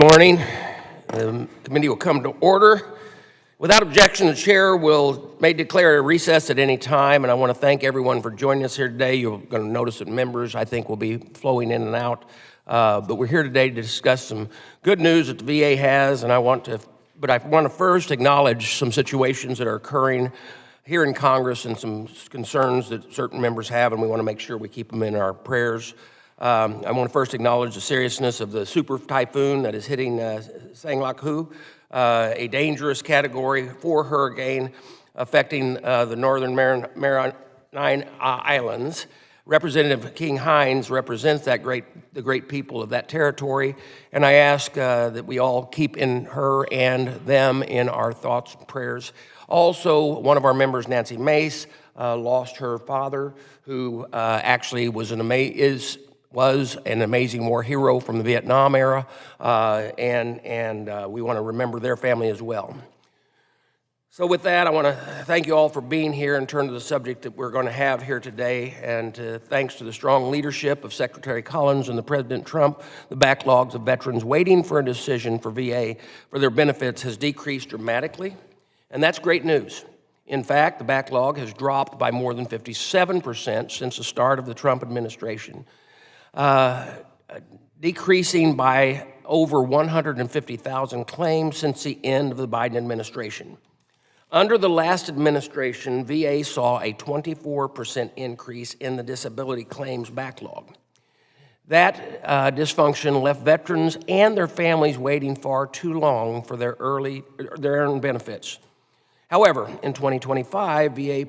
morning. The committee will come to order. Without objection, the chair may declare a recess at any time, and I want to thank everyone for joining us here today. You're going to notice that members, I think, will be flowing in and out, but we're here today to discuss some good news that the VA has, and I want to first acknowledge some situations that are occurring here in Congress and some concerns that certain members have, and we want to make sure we keep them in our prayers. I want to first acknowledge the seriousness of the super typhoon that is hitting Sanglaku, a dangerous Category 4 hurricane affecting the northern Maritime Islands. Representative King Hines represents the great people of that territory, and I ask that we all keep in her and them in our thoughts and prayers. Also, one of our members, Nancy Mace, lost her father, who actually was an amazing war hero from the Vietnam era, and we want to remember their family as well. So with that, I want to thank you all for being here and turn to the subject that we're going to have here today. And thanks to the strong leadership of Secretary Collins and the President Trump, the backlogs of veterans waiting for a decision for VA for their benefits has decreased dramatically, and that's great news. In fact, the backlog has dropped by more than 57% since the start of the Trump administration, decreasing by over 150,000 claims since the end of the Biden administration. Under the last administration, VA saw a 24% increase in the disability claims backlog. That dysfunction left veterans and their families waiting far too long for their earned benefits. However, in 2025, VA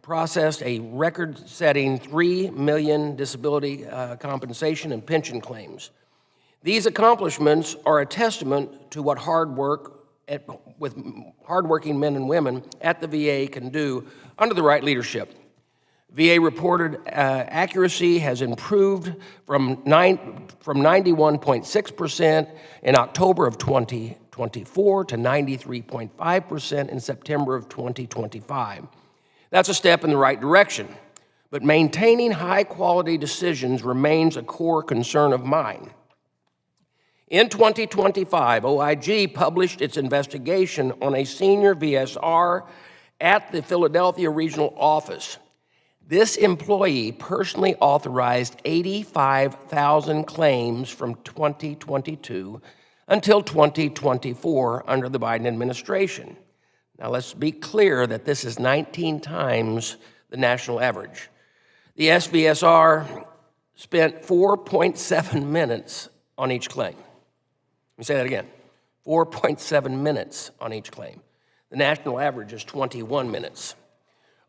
processed a record-setting 3 million disability compensation and pension claims. These accomplishments are a testament to what with hardworking men and women at the VA can do under the right leadership. VA reported accuracy has improved from 91.6% in October of 2024 to 93.5% in September of 2025. That's a step in the right direction, but maintaining high-quality decisions remains a core concern of mine. In 2025, OIG published its investigation on a senior VSR at the Philadelphia Regional Office. This employee personally authorized 85,000 claims from 2022 until 2024 under the Biden administration. Now, let's be clear that this is 19 times the national average. The SVSR spent 4.7 minutes on each claim. Let me say that again, 4.7 minutes on each claim. The national average is 21 minutes.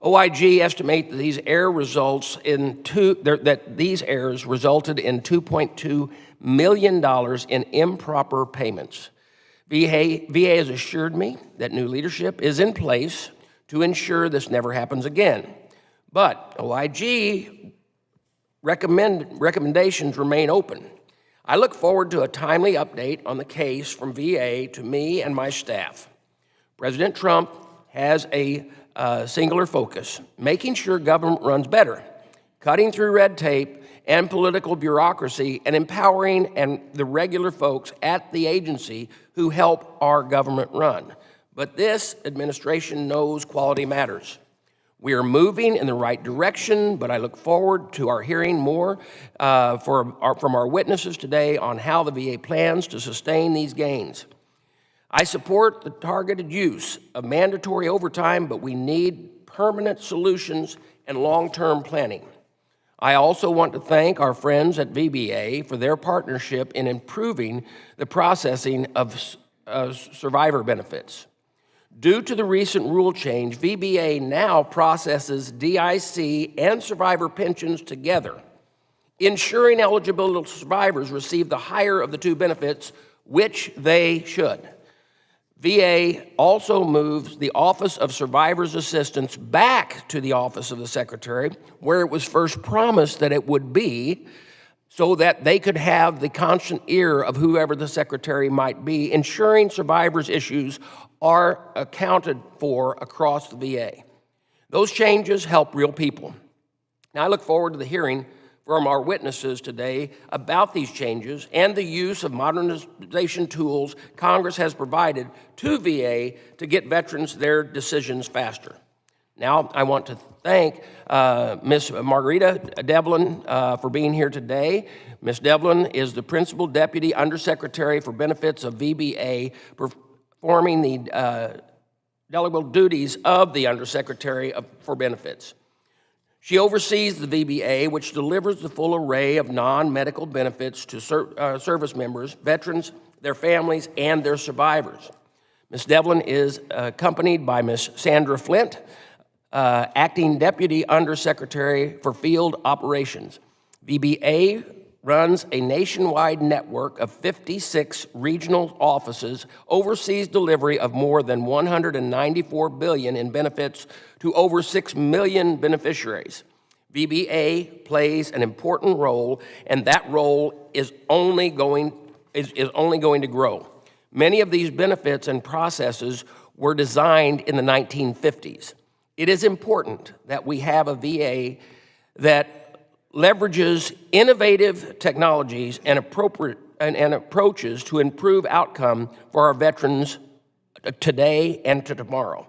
OIG estimate that these errors resulted in $2.2 million in improper payments. VA has assured me that new leadership is in place to ensure this never happens again. But OIG recommendations remain open. I look forward to a timely update on the case from VA to me and my staff. President Trump has a singular focus, making sure government runs better, cutting through red tape and political bureaucracy, and empowering the regular folks at the agency who help our government run. But this administration knows quality matters. We are moving in the right direction, but I look forward to our hearing more from our witnesses today on how the VA plans to sustain these gains. I support the targeted use of mandatory overtime, but we need permanent solutions and long-term planning. I also want to thank our friends at VBA for their partnership in improving the processing of survivor benefits. Due to the recent rule change, VBA now processes DIC and survivor pensions together, ensuring eligible survivors receive the higher of the two benefits, which they should. VA also moves the Office of Survivors Assistance back to the Office of the Secretary, where it was first promised that it would be, so that they could have the constant ear of whoever the Secretary might be, ensuring survivors' issues are accounted for across the VA. Those changes help real people. Now, I look forward to the hearing from our witnesses today about these changes and the use of modernization tools Congress has provided to VA to get veterans their decisions faster. Now, I want to thank Ms. Margarita Devlin for being here today. Ms. Devlin is the Principal Deputy Undersecretary for Benefits of VBA, performing the delegable duties of the Undersecretary for Benefits. She oversees the VBA, which delivers the full array of non-medical benefits to service members, veterans, their families, and their survivors. Ms. Devlin is accompanied by Ms. Sandra Flint, Acting Deputy Undersecretary for Field Operations. VBA runs a nationwide network of 56 regional offices, oversees delivery of more than $194 billion in benefits to over 6 million beneficiaries. VBA plays an important role, and that role is only going to grow. Many of these benefits and processes were designed in the 1950s. It is important that we have a VA that leverages innovative technologies and approaches to improve outcome for our veterans today and to tomorrow.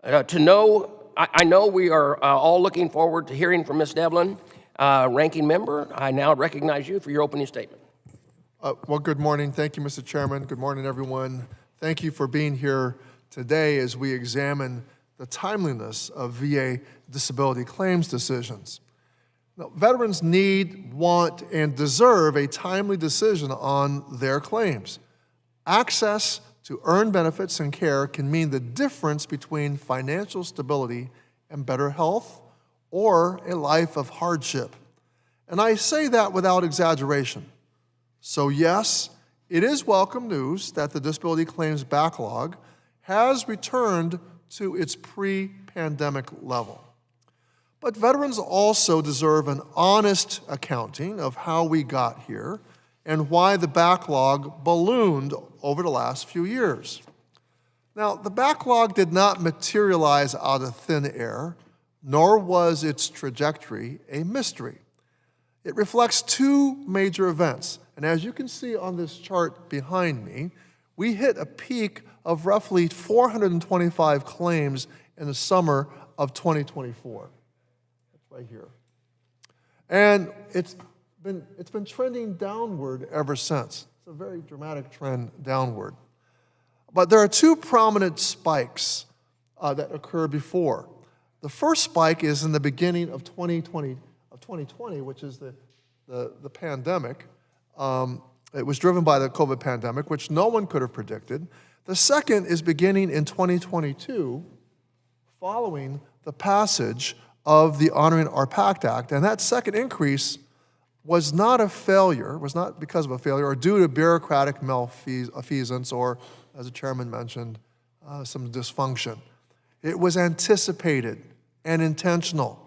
I know we are all looking forward to hearing from Ms. Devlin. Ranking Member, I now recognize you for your opening statement. Well, good morning. Thank you, Mr. Chairman. Good morning, everyone. Thank you for being here today as we examine the timeliness of VA disability claims decisions. Now, veterans need, want, and deserve a timely decision on their claims. Access to earned benefits and care can mean the difference between financial stability and better health or a life of hardship. And I say that without exaggeration. So yes, it is welcome news that the disability claims backlog has returned to its pre-pandemic level. But veterans also deserve an honest accounting of how we got here and why the backlog ballooned over the last few years. Now, the backlog did not materialize out of thin air, nor was its trajectory a mystery. It reflects two major events, and as you can see on this chart behind me, we hit a peak of roughly 425 claims in the summer of 2024. Right here. And it's been trending downward ever since. It's a very dramatic trend downward. But there are two prominent spikes that occurred before. The first spike is in the beginning of 2020, which is the pandemic. It was driven by the COVID pandemic, which no one could have predicted. The second is beginning in 2022, following the passage of the Honoring Our Pact Act. And that second increase was not a failure, was not because of a failure or due to bureaucratic malfeasance or, as the chairman mentioned, some dysfunction. It was anticipated and intentional.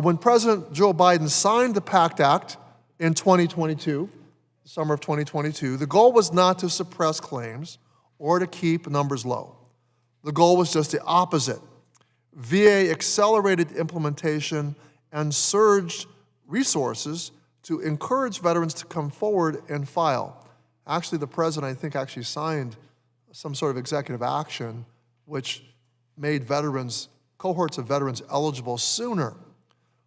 When President Joe Biden signed the PACT Act in 2022, the summer of 2022, the goal was not to suppress claims or to keep numbers low. The goal was just the opposite. VA accelerated implementation and surged resources to encourage veterans to come forward and file. Actually, the president, I think, actually signed some sort of executive action which made cohorts of veterans eligible sooner.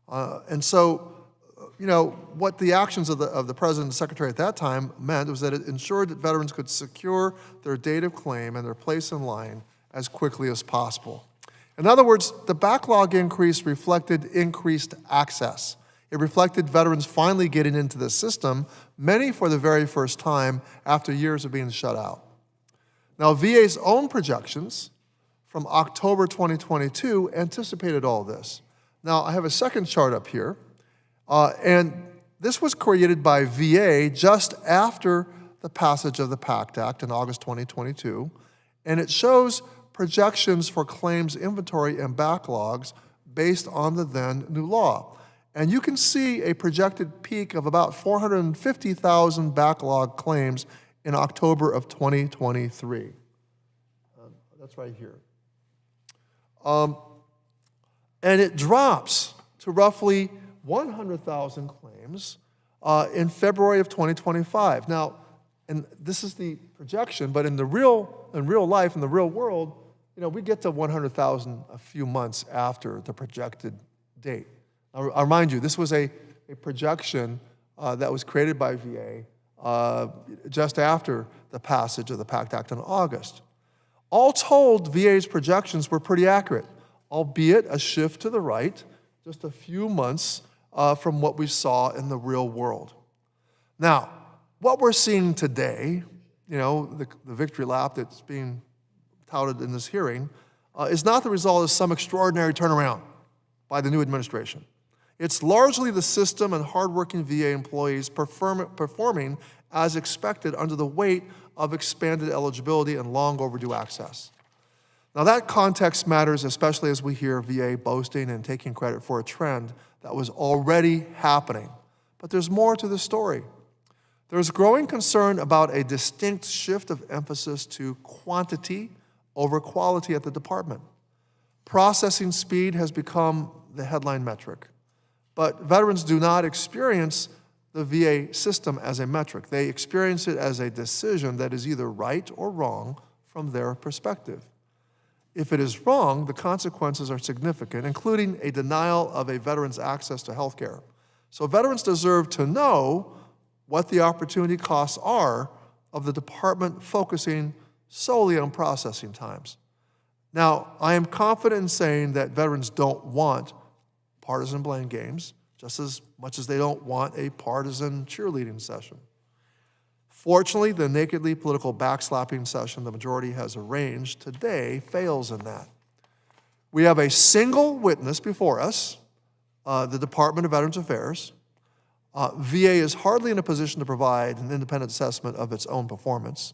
And so, what the actions of the president and secretary at that time meant was that it ensured that veterans could secure their date of claim and their place in line as quickly as possible. In other words, the backlog increase reflected increased access. It reflected veterans finally getting into the system, many for the very first time after years of being shut out. Now, VA's own projections from October 2022 anticipated all this. Now, I have a second chart up here, and this was created by VA just after the passage of the PACT Act in August 2022, and it shows projections for claims inventory and backlogs based on the then new law. And you can see a projected peak of about 450,000 backlog claims in October of 2023. That's right here. And it drops to roughly 100,000 claims in February of 2025. Now, and this is the projection, but in real life, in the real world, we get to 100,000 a few months after the projected date. I'll remind you, this was a projection that was created by VA just after the passage of the PACT Act in August. All told, VA's projections were pretty accurate, albeit a shift to the right, just a few months from what we saw in the real world. Now, what we're seeing today, the victory lap that's being touted in this hearing, is not the result of some extraordinary turnaround by the new administration. It's largely the system and hardworking VA employees performing as expected under the weight of expanded eligibility and long overdue access. Now that context matters, especially as we hear VA boasting and taking credit for a trend that was already happening. But there's more to the story. There's growing concern about a distinct shift of emphasis to quantity over quality at the department. Processing speed has become the headline metric. But veterans do not experience the VA system as a metric. They experience it as a decision that is either right or wrong from their perspective. If it is wrong, the consequences are significant, including a denial of a veteran's access to health care. So veterans deserve to know what the opportunity costs are of the department focusing solely on processing times. Now, I am confident in saying that veterans don't want partisan blame games, just as much as they don't want a partisan cheerleading session. Fortunately, the nakedly political backslapping session the majority has arranged today fails in that. We have a single witness before us, the Department of Veterans Affairs. VA is hardly in a position to provide an independent assessment of its own performance.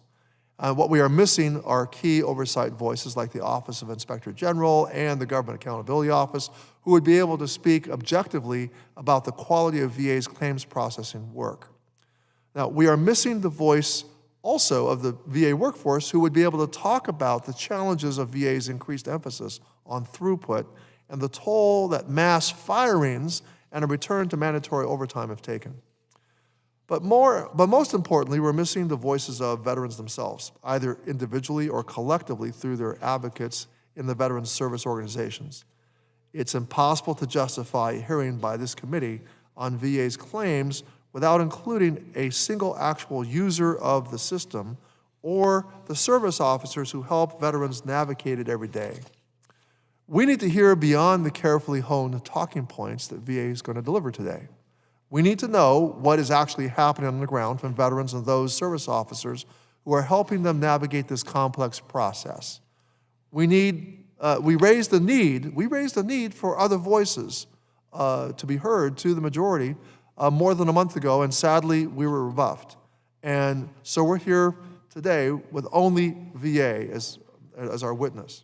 What we are missing are key oversight voices like the Office of Inspector General and the Government Accountability Office, who would be able to speak objectively about the quality of VA's claims processing work. Now, we are missing the voice also of the VA workforce, who would be able to talk about the challenges of VA's increased emphasis on throughput and the toll that mass firings and a return to mandatory overtime have taken. But most importantly, we're missing the voices of veterans themselves, either individually or collectively through their advocates in the veterans service organizations. It's impossible to justify a hearing by this committee on VA's claims without including a single actual user of the system or the service officers who help veterans navigate it every day. We need to hear beyond the carefully honed talking points that VA is going to deliver today. We need to know what is actually happening on the ground from veterans and those service officers who are helping them navigate this complex process. We raise the need for other voices to be heard to the majority more than a month ago, and sadly, we were rebuffed. And so we're here today with only VA as our witness.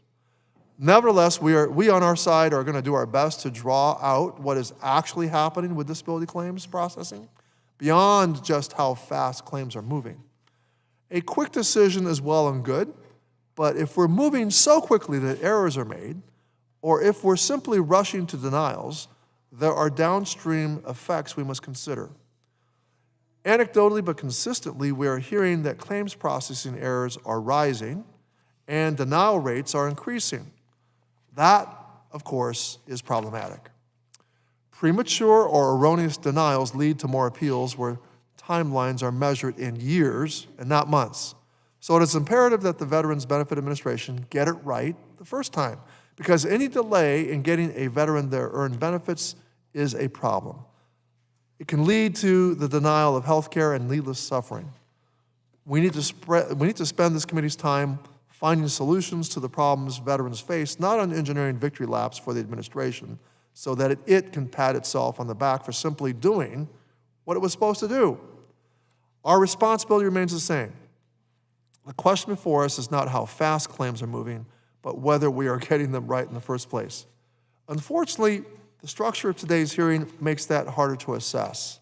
Nevertheless, we on our side are going to do our best to draw out what is actually happening with disability claims processing beyond just how fast claims are moving. A quick decision is well and good, but if we're moving so quickly that errors are made, or if we're simply rushing to denials, there are downstream effects we must consider. Anecdotally but consistently, we are hearing that claims processing errors are rising and denial rates are increasing. That, of course, is problematic. Premature or erroneous denials lead to more appeals where timelines are measured in years and not months. So it is imperative that the Veterans Benefit Administration get it right the first time, because any delay in getting a veteran their earned benefits is a problem. It can lead to the denial of health care and needless suffering. We need to spend this committee's time finding solutions to the problems veterans face, not on engineering victory laps for the administration, so that it can pat itself on the back for simply doing what it was supposed to do. Our responsibility remains the same. The question before us is not how fast claims are moving, but whether we are getting them right in the first place. Unfortunately, the structure of today's hearing makes that harder to assess.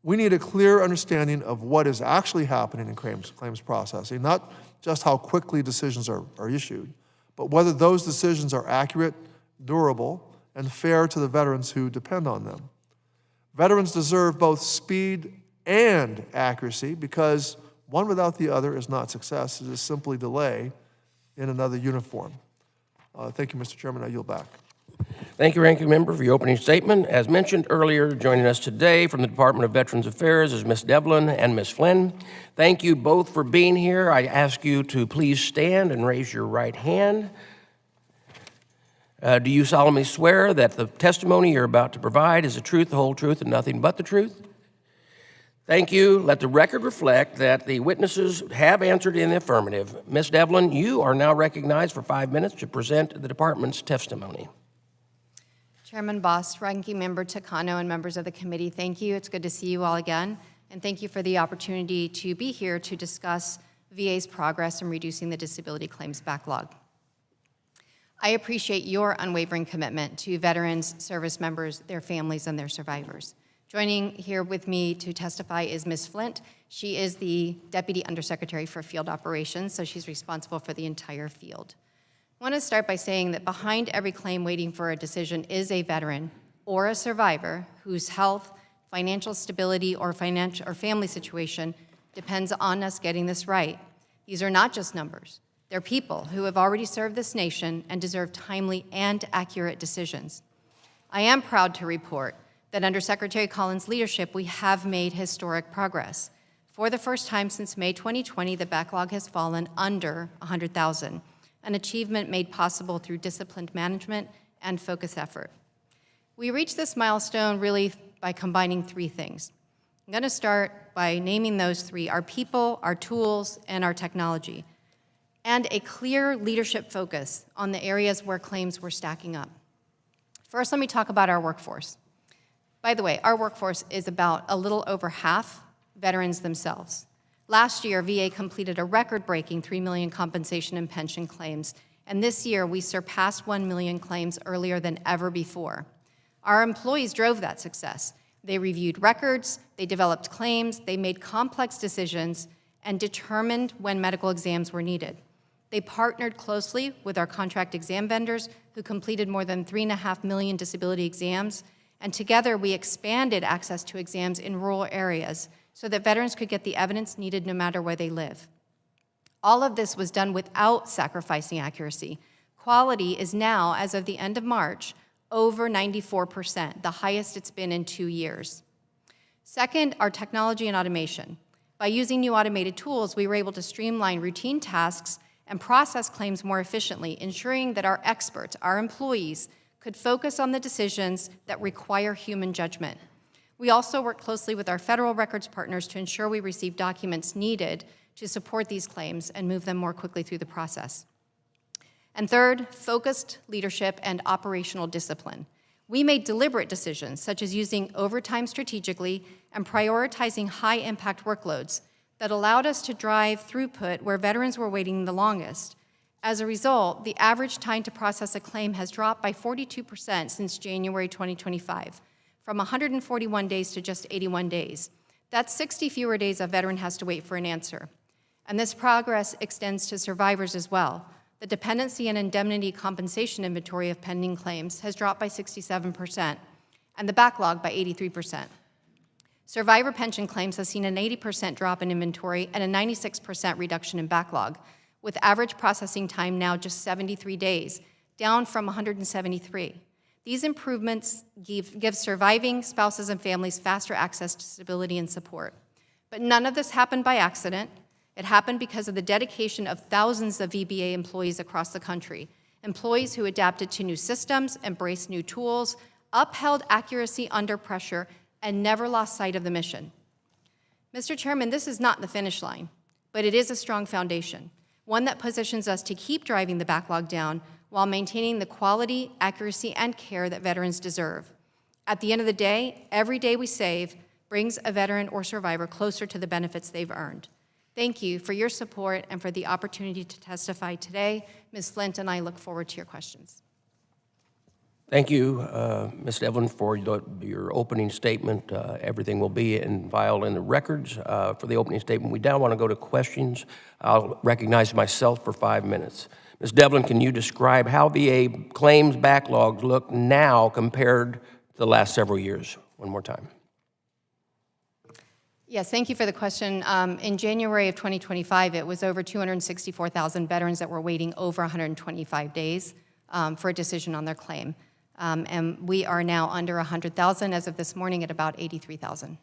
We need a clear understanding of what is actually happening in claims processing, not just how quickly decisions are issued, but whether those decisions are accurate, durable, and fair to the veterans who depend on them. Veterans deserve both speed and accuracy because one without the other is not success. It is simply delay in another uniform. Thank you, Mr. Chairman. I yield back. Thank you, Ranking Member, for your opening statement. As mentioned earlier, joining us today from the Department of Veterans Affairs is Ms. Devlin and Ms. Flynn. Thank you both for being here. I ask you to please stand and raise your right hand. Do you solemnly swear that the testimony you're about to provide is the truth, the whole truth, and nothing but the truth? Thank you. Let the record reflect that the witnesses have answered in the affirmative. Ms. Devlin, you are now recognized for 5 minutes to present the department's testimony. Chairman Boss, Ranking Member Takano, and members of the committee, thank you. It's good to see you all again, and thank you for the opportunity to be here to discuss VA's progress in reducing the disability claims backlog. I appreciate your unwavering commitment to veterans, service members, their families, and their survivors. Joining here with me to testify is Ms. Flint. She is the Deputy Undersecretary for Field Operations, so she's responsible for the entire field. I want to start by saying that behind every claim waiting for a decision is a veteran or a survivor whose health, financial stability, or family situation depends on us getting this right. These are not just numbers. They're people who have already served this nation and deserve timely and accurate decisions. I am proud to report that under Secretary Collins' leadership, we have made historic progress. For the first time since May 2020, the backlog has fallen under 100,000, an achievement made possible through disciplined management and focused effort. We reached this milestone really by combining three things. I'm going to start by naming those three: our people, our tools, and our technology, and a clear leadership focus on the areas where claims were stacking up. First, let me talk about our workforce. By the way, our workforce is about a little over half veterans themselves. Last year, VA completed a record-breaking 3 million compensation and pension claims, and this year we surpassed 1 million claims earlier than ever before. Our employees drove that success. They reviewed records, they developed claims, they made complex decisions, and determined when medical exams were needed. They partnered closely with our contract exam vendors who completed more than 3.5 million disability exams, and together we expanded access to exams in rural areas so that veterans could get the evidence needed no matter where they live. All of this was done without sacrificing accuracy. Quality is now, as of the end of March, over 94%, the highest it's been in 2 years. Second, our technology and automation. By using new automated tools, we were able to streamline routine tasks and process claims more efficiently, ensuring that our experts, our employees, could focus on the decisions that require human judgment. We also work closely with our federal records partners to ensure we receive documents needed to support these claims and move them more quickly through the process. And third, focused leadership and operational discipline. We made deliberate decisions, such as using overtime strategically and prioritizing high-impact workloads that allowed us to drive throughput where veterans were waiting the longest. As a result, the average time to process a claim has dropped by 42% since January 2025, from 141 days to just 81 days. That's 60 fewer days a veteran has to wait for an answer. And this progress extends to survivors as well. The dependency and indemnity compensation inventory of pending claims has dropped by 67%, and the backlog by 83%. Survivor pension claims have seen an 80% drop in inventory and a 96% reduction in backlog, with average processing time now just 73 days, down from 173. These improvements give surviving spouses and families faster access to stability and support. But none of this happened by accident. It happened because of the dedication of thousands of VBA employees across the country, employees who adapted to new systems, embraced new tools, upheld accuracy under pressure, and never lost sight of the mission. Mr. Chairman, this is not the finish line, but it is a strong foundation, one that positions us to keep driving the backlog down while maintaining the quality, accuracy, and care that veterans deserve. At the end of the day, every day we save brings a veteran or survivor closer to the benefits they've earned. Thank you for your support and for the opportunity to testify today. Ms. Flint and I look forward to your questions. Thank you, Ms. Devlin, for your opening statement. Everything will be filed in the records for the opening statement. We now want to go to questions. I'll recognize myself for 5 minutes. Ms. Devlin, can you describe how VA claims backlogs look now compared to the last several years? One more time. Yes, thank you for the question. In January of 2025, it was over 264,000 veterans that were waiting over 125 days for a decision on their claim. And we are now under 100,000 as of this morning at about 83,000.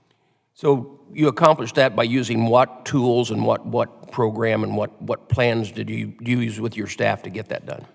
So you accomplished that by using what tools and what program and what plans did you use with your staff to get that done?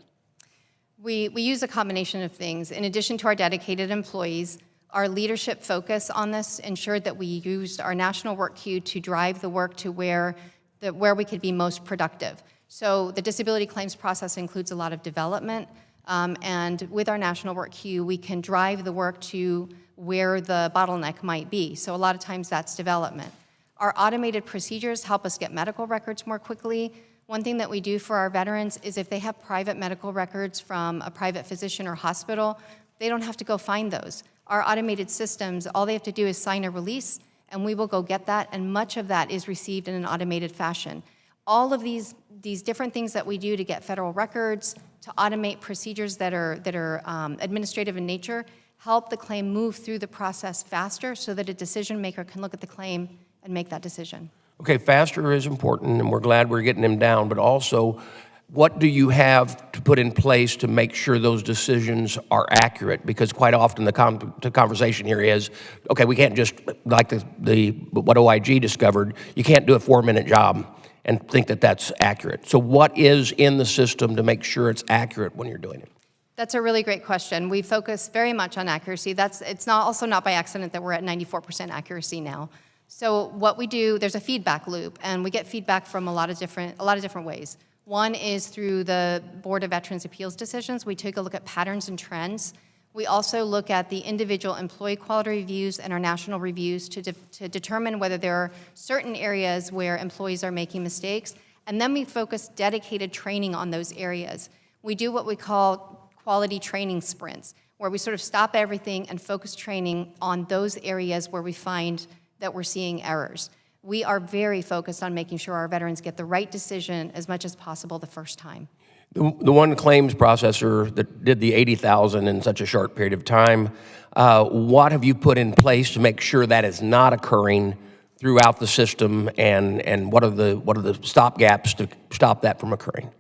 We use a combination of things. In addition to our dedicated employees, our leadership focus on this ensured that we used our national work queue to drive the work to where we could be most productive. So the disability claims process includes a lot of development, and with our national work queue, we can drive the work to where the bottleneck might be. So a lot of times that's development. Our automated procedures help us get medical records more quickly. One thing that we do for our veterans is if they have private medical records from a private physician or hospital, they don't have to go find those. Our automated systems, all they have to do is sign a release, and we will go get that, and much of that is received in an automated fashion. All of these different things that we do to get federal records, to automate procedures that are administrative in nature, help the claim move through the process faster so that a decision maker can look at the claim and make that decision. Okay, faster is important, and we're glad we're getting them down, but also, what do you have to put in place to make sure those decisions are accurate? Because quite often the conversation here is, okay, we can't just, like what OIG discovered, you can't do a 4-minute job and think that that's accurate. So what is in the system to make sure it's accurate when you're doing it? That's a really great question. We focus very much on accuracy. It's also not by accident that we're at 94% accuracy now. So what we do, there's a feedback loop, and we get feedback from a lot of different ways. One is through the Board of Veterans' Appeals decisions. We take a look at patterns and trends. We also look at the individual employee quality reviews and our national reviews to determine whether there are certain areas where employees are making mistakes, and then we focus dedicated training on those areas. We do what we call quality training sprints, where we sort of stop everything and focus training on those areas where we find that we're seeing errors. We are very focused on making sure our veterans get the right decision as much as possible the first time. The one claims processor that did the 80,000 in such a short period of time, what have you put in place to make sure that is not occurring throughout the system, and what are the stop gaps to stop that from occurring?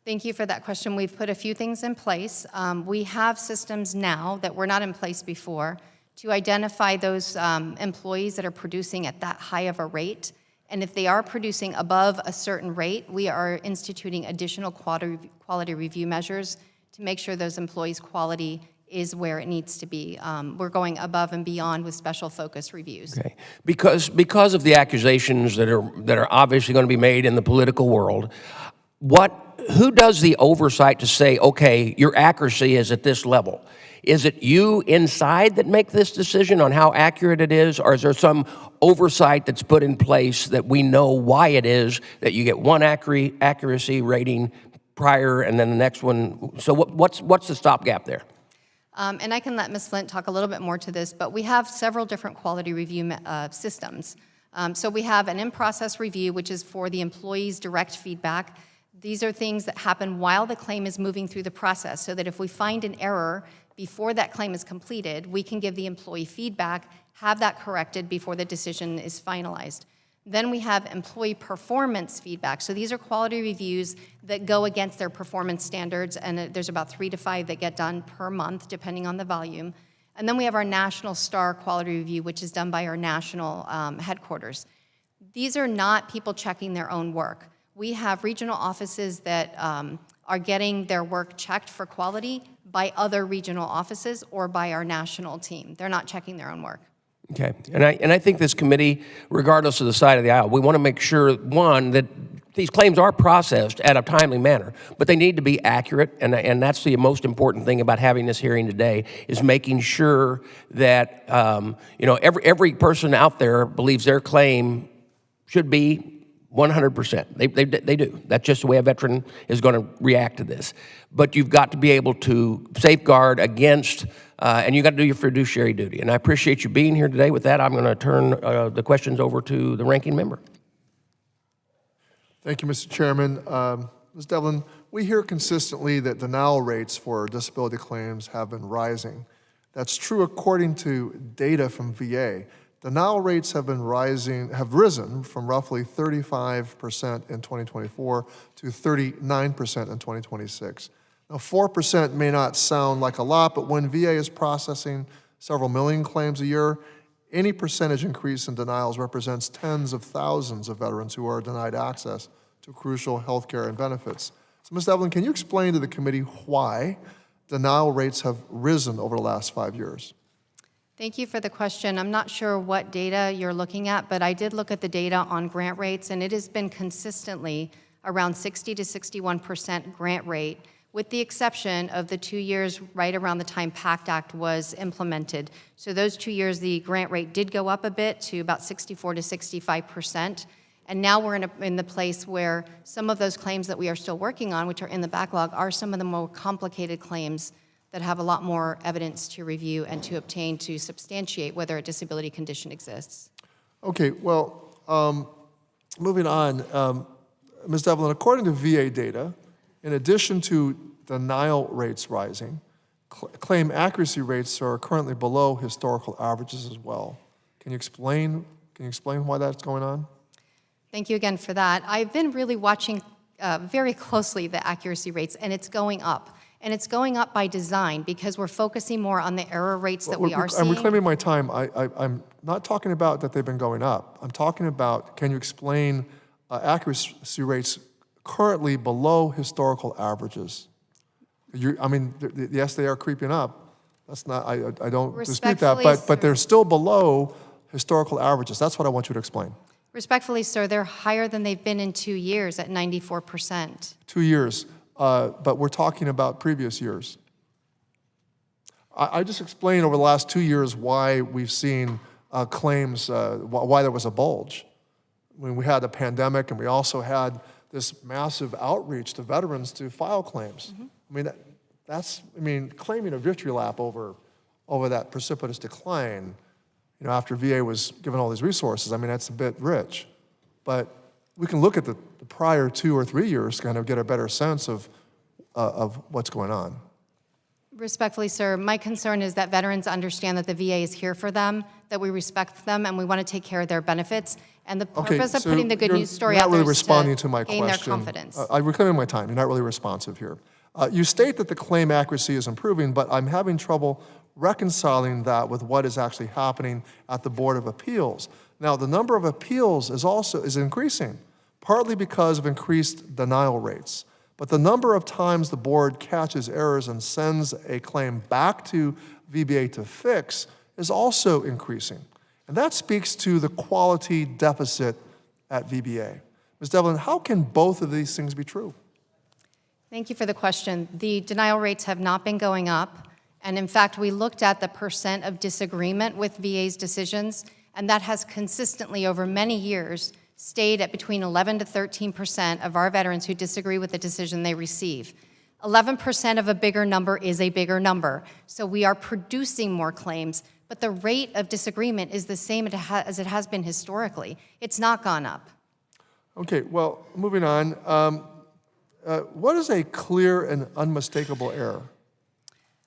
Thank you for that question. We've put a few things in place. We have systems now that were not in place before to identify those employees that are producing at that high of a rate. And if they are producing above a certain rate, we are instituting additional quality review measures to make sure those employees' quality is where it needs to be. We're going above and beyond with special focus reviews. Okay, because of the accusations that are obviously going to be made in the political world, who does the oversight to say, okay, your accuracy is at this level? Is it you inside that make this decision on how accurate it is, or is there some oversight that's put in place that we know why it is that you get one accuracy rating prior and then the next one? So what's the stopgap there? And I can let Ms. Flint talk a little bit more to this, but we have several different quality review systems. So we have an in-process review, which is for the employee's direct feedback. These are things that happen while the claim is moving through the process, so that if we find an error before that claim is completed, we can give the employee feedback, have that corrected before the decision is finalized. Then we have employee performance feedback. So these are quality reviews that go against their performance standards, and there's about 3 to 5 that get done per month, depending on the volume. And then we have our National STAR quality review, which is done by our national headquarters. These are not people checking their own work. We have regional offices that are getting their work checked for quality by other regional offices or by our national team. They're not checking their own work. Okay, and I think this committee, regardless of the side of the aisle, we want to make sure, one, that these claims are processed at a timely manner, but they need to be accurate, and that's the most important thing about having this hearing today, is making sure that every person out there believes their claim should be 100%. They do. That's just the way a veteran is going to react to this. But you've got to be able to safeguard against, and you've got to do your fiduciary duty. And I appreciate you being here today. With that, I'm going to turn the questions over to the ranking member. Thank you, Mr. Chairman. Ms. Devlin, we hear consistently that denial rates for disability claims have been rising. That's true according to data from VA. denial rates have risen from roughly 35% in 2024 to 39% in 2026. Now, 4% may not sound like a lot, but when VA is processing several million claims a year, any percentage increase in denials represents tens of thousands of veterans who are denied access to crucial health care and benefits. So, Ms. Devlin, can you explain to the committee why denial rates have risen over the last 5 years? Thank you for the question. I'm not sure what data you're looking at, but I did look at the data on grant rates, and it has been consistently around 60 to 61% grant rate, with the exception of the 2 years right around the time PACT Act was implemented. So those 2 years, the grant rate did go up a bit to about 64 to 65%. And now we're in the place where some of those claims that we are still working on, which are in the backlog, are some of the more complicated claims that have a lot more evidence to review and to obtain to substantiate whether a disability condition exists. Okay, well, moving on, Ms. Devlin, according to VA data, in addition to denial rates rising, claim accuracy rates are currently below historical averages as well. Can you explain why that's going on? Thank you again for that. I've been really watching very closely the accuracy rates, and it's going up. And it's going up by design because we're focusing more on the error rates that we are seeing. I'm reclaiming my time. I'm not talking about that they've been going up. I'm talking about, can you explain accuracy rates currently below historical averages? Yes, they are creeping up. That's not, I don't dispute that, but they're still below historical averages. That's what I want you to explain. Respectfully, sir, they're higher than they've been in 2 years at 94%. 2 years. But we're talking about previous years. I just explained over the last 2 years why we've seen claims, why there was a bulge. When we had the pandemic and we also had this massive outreach to veterans to file claims. Mm-hmm. Claiming a victory lap over that precipitous decline, after VA was given all these resources, that's a bit rich. But we can look at the prior 2 or 3 years to kind of get a better sense of what's going on. Respectfully, sir, my concern is that veterans understand that the VA is here for them, that we respect them, and we want to take care of their benefits. And the purpose of putting the good news story out there is to gain their confidence. I'm reclaiming my time. You're not really responsive here. You state that the claim accuracy is improving, but I'm having trouble reconciling that with what is actually happening at the Board of Appeals. Now, the number of appeals is increasing, partly because of increased denial rates. But the number of times the board catches errors and sends a claim back to VBA to fix is also increasing. And that speaks to the quality deficit at VBA. Ms. Devlin, how can both of these things be true? Thank you for the question. The denial rates have not been going up. And in fact, we looked at the percent of disagreement with VA's decisions, and that has consistently over many years stayed at between 11 to 13% of our veterans who disagree with the decision they receive. 11% of a bigger number is a bigger number. So we are producing more claims, but the rate of disagreement is the same as it has been historically. It's not gone up. Okay, well, moving on. What is a clear and unmistakable error?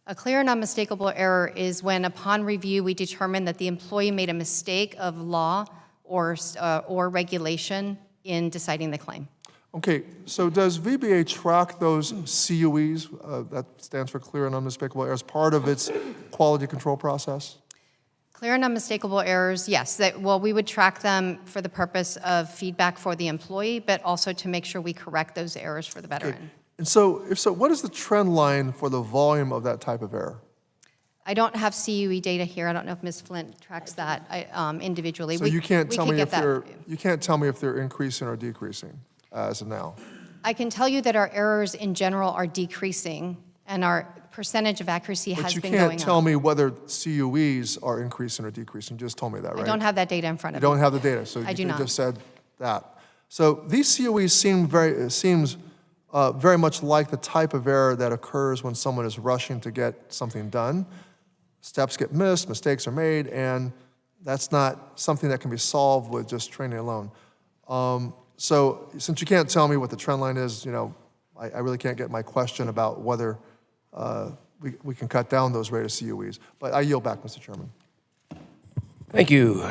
A clear and unmistakable error is when, upon review, we determine that the employee made a mistake of law or regulation in deciding the claim. Okay, so does VBA track those CUEs, that stands for clear and unmistakable errors, part of its quality control process? Clear and unmistakable errors, yes. We would track them for the purpose of feedback for the employee, but also to make sure we correct those errors for the veteran. Okay. And so, if so, what is the trend line for the volume of that type of error? I don't have CUE data here. I don't know if Ms. Flint tracks that individually. So you can't tell me if they're increasing or decreasing as of now. I can tell you that our errors in general are decreasing, and our percentage of accuracy has been going up. But you can't tell me whether CUEs are increasing or decreasing. You just told me that, right? I don't have that data in front of me. You don't have the data, so you just said that. So these CUEs seem very much like the type of error that occurs when someone is rushing to get something done. Steps get missed, mistakes are made, and that's not something that can be solved with just training alone. So since you can't tell me what the trend line is, I really can't get my question about whether we can cut down those rate of CUEs. But I yield back, Mr. Chairman. Thank you.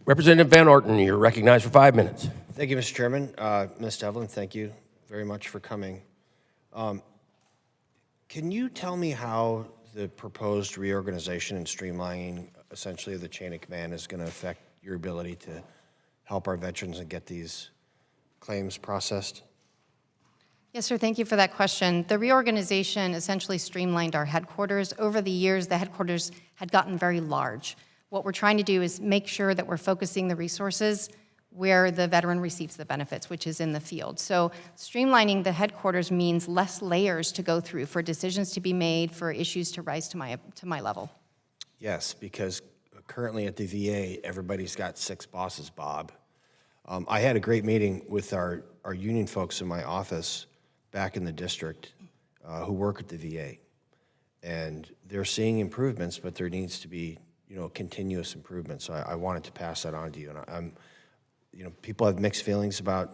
Representative Van Orten, you're recognized for 5 minutes. Thank you, Mr. Chairman. Ms. Devlin, thank you very much for coming. Can you tell me how the proposed reorganization and streamlining essentially of the chain of command is going to affect your ability to help our veterans and get these claims processed? Yes, sir. Thank you for that question. The reorganization essentially streamlined our headquarters. Over the years, the headquarters had gotten very large. What we're trying to do is make sure that we're focusing the resources where the veteran receives the benefits, which is in the field. So streamlining the headquarters means less layers to go through for decisions to be made, for issues to rise to my level. Yes, because currently at the VA, everybody's got 6 bosses, Bob. I had a great meeting with our union folks in my office back in the district who work at the VA. And they're seeing improvements, but there needs to be, continuous improvement. So I wanted to pass that on to you. And people have mixed feelings about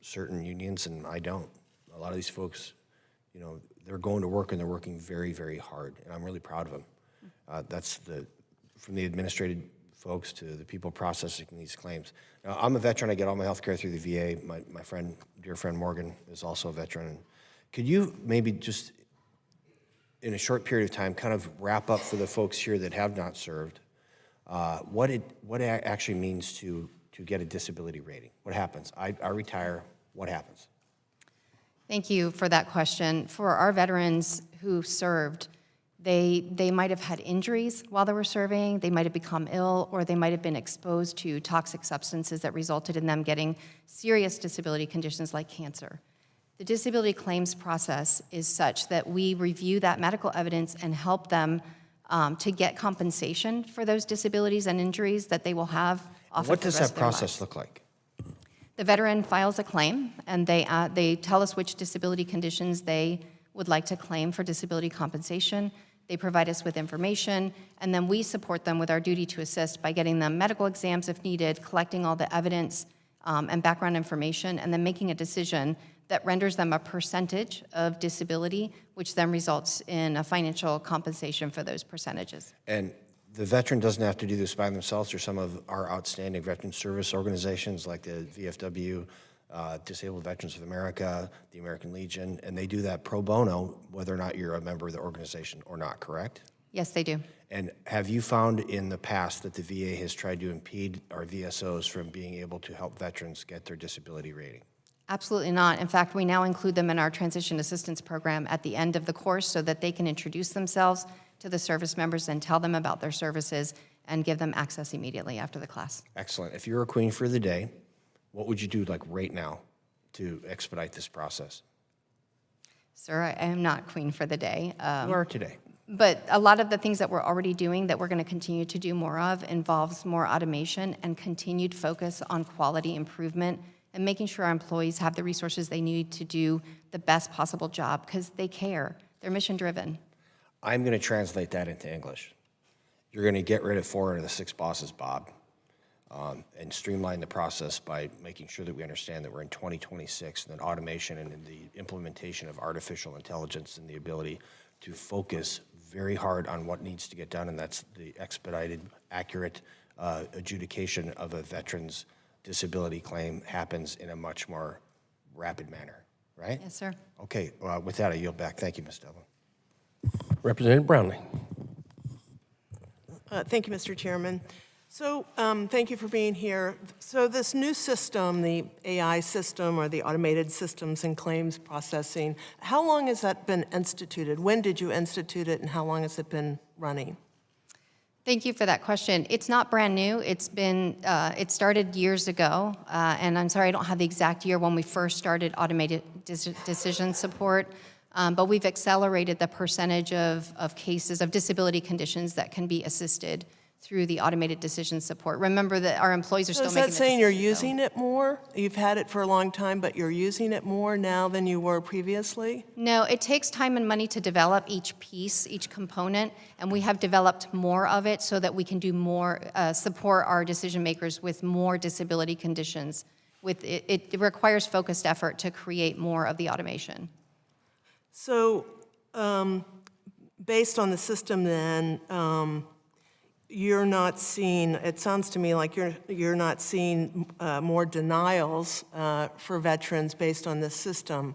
certain unions, and I don't. A lot of these folks, they're going to work and they're working very, very hard, and I'm really proud of them. That's from the administrative folks to the people processing these claims. Now, I'm a veteran. I get all my health care through the VA. My dear friend Morgan is also a veteran. Could you maybe just, in a short period of time, kind of wrap up for the folks here that have not served, what it actually means to get a disability rating? What happens? I retire. What happens? Thank you for that question. For our veterans who served, they might have had injuries while they were serving, they might have become ill, or they might have been exposed to toxic substances that resulted in them getting serious disability conditions like cancer. The disability claims process is such that we review that medical evidence and help them to get compensation for those disabilities and injuries that they will have often. What does that process look like? The veteran files a claim, and they tell us which disability conditions they would like to claim for disability compensation. They provide us with information, and then we support them with our duty to assist by getting them medical exams if needed, collecting all the evidence and background information, and then making a decision that renders them a percentage of disability, which then results in a financial compensation for those percentages. And the veteran doesn't have to do this by themselves. There's some of our outstanding veteran service organizations like the VFW, Disabled Veterans of America, the American Legion, and they do that pro bono, whether or not you're a member of the organization or not, correct? Yes, they do. And have you found in the past that the VA has tried to impede our VSOs from being able to help veterans get their disability rating? Absolutely not. In fact, we now include them in our transition assistance program at the end of the course so that they can introduce themselves to the service members and tell them about their services and give them access immediately after the class. Excellent. If you're a queen for the day, what would you do right now to expedite this process? Sir, I am not queen for the day. You are today. But a lot of the things that we're already doing that we're going to continue to do more of involves more automation and continued focus on quality improvement and making sure our employees have the resources they need to do the best possible job because they care. They're mission driven. I'm going to translate that into English. You're going to get rid of 4 of the 6 bosses, Bob, and streamline the process by making sure that we understand that we're in 2026 and that automation and in the implementation of artificial intelligence and the ability to focus very hard on what needs to get done, and that's the expedited, accurate adjudication of a veteran's disability claim happens in a much more rapid manner, right? Yes, sir. Okay, with that, I yield back. Thank you, Ms. Devlin. Representative Brownlee. Thank you, Mr. Chairman. So thank you for being here. So this new system, the AI system or the automated systems and claims processing, how long has that been instituted? When did you institute it and how long has it been running? Thank you for that question. It's not brand new. It's been, it started years ago, and I'm sorry I don't have the exact year when we first started automated decision support, but we've accelerated the percentage of cases of disability conditions that can be assisted through the automated decision support. Remember that our employees are still making the decisions. So is that saying you're decisions, using it more? You've had it for a long time, but you're using it more now than you were previously? No, it takes time and money to develop each piece, each component, and we have developed more of it so that we can do more, support our decision makers with more disability conditions. It requires focused effort to create more of the automation. So based on the system then, you're not seeing, it sounds to me like you're not seeing more denials for veterans based on this system.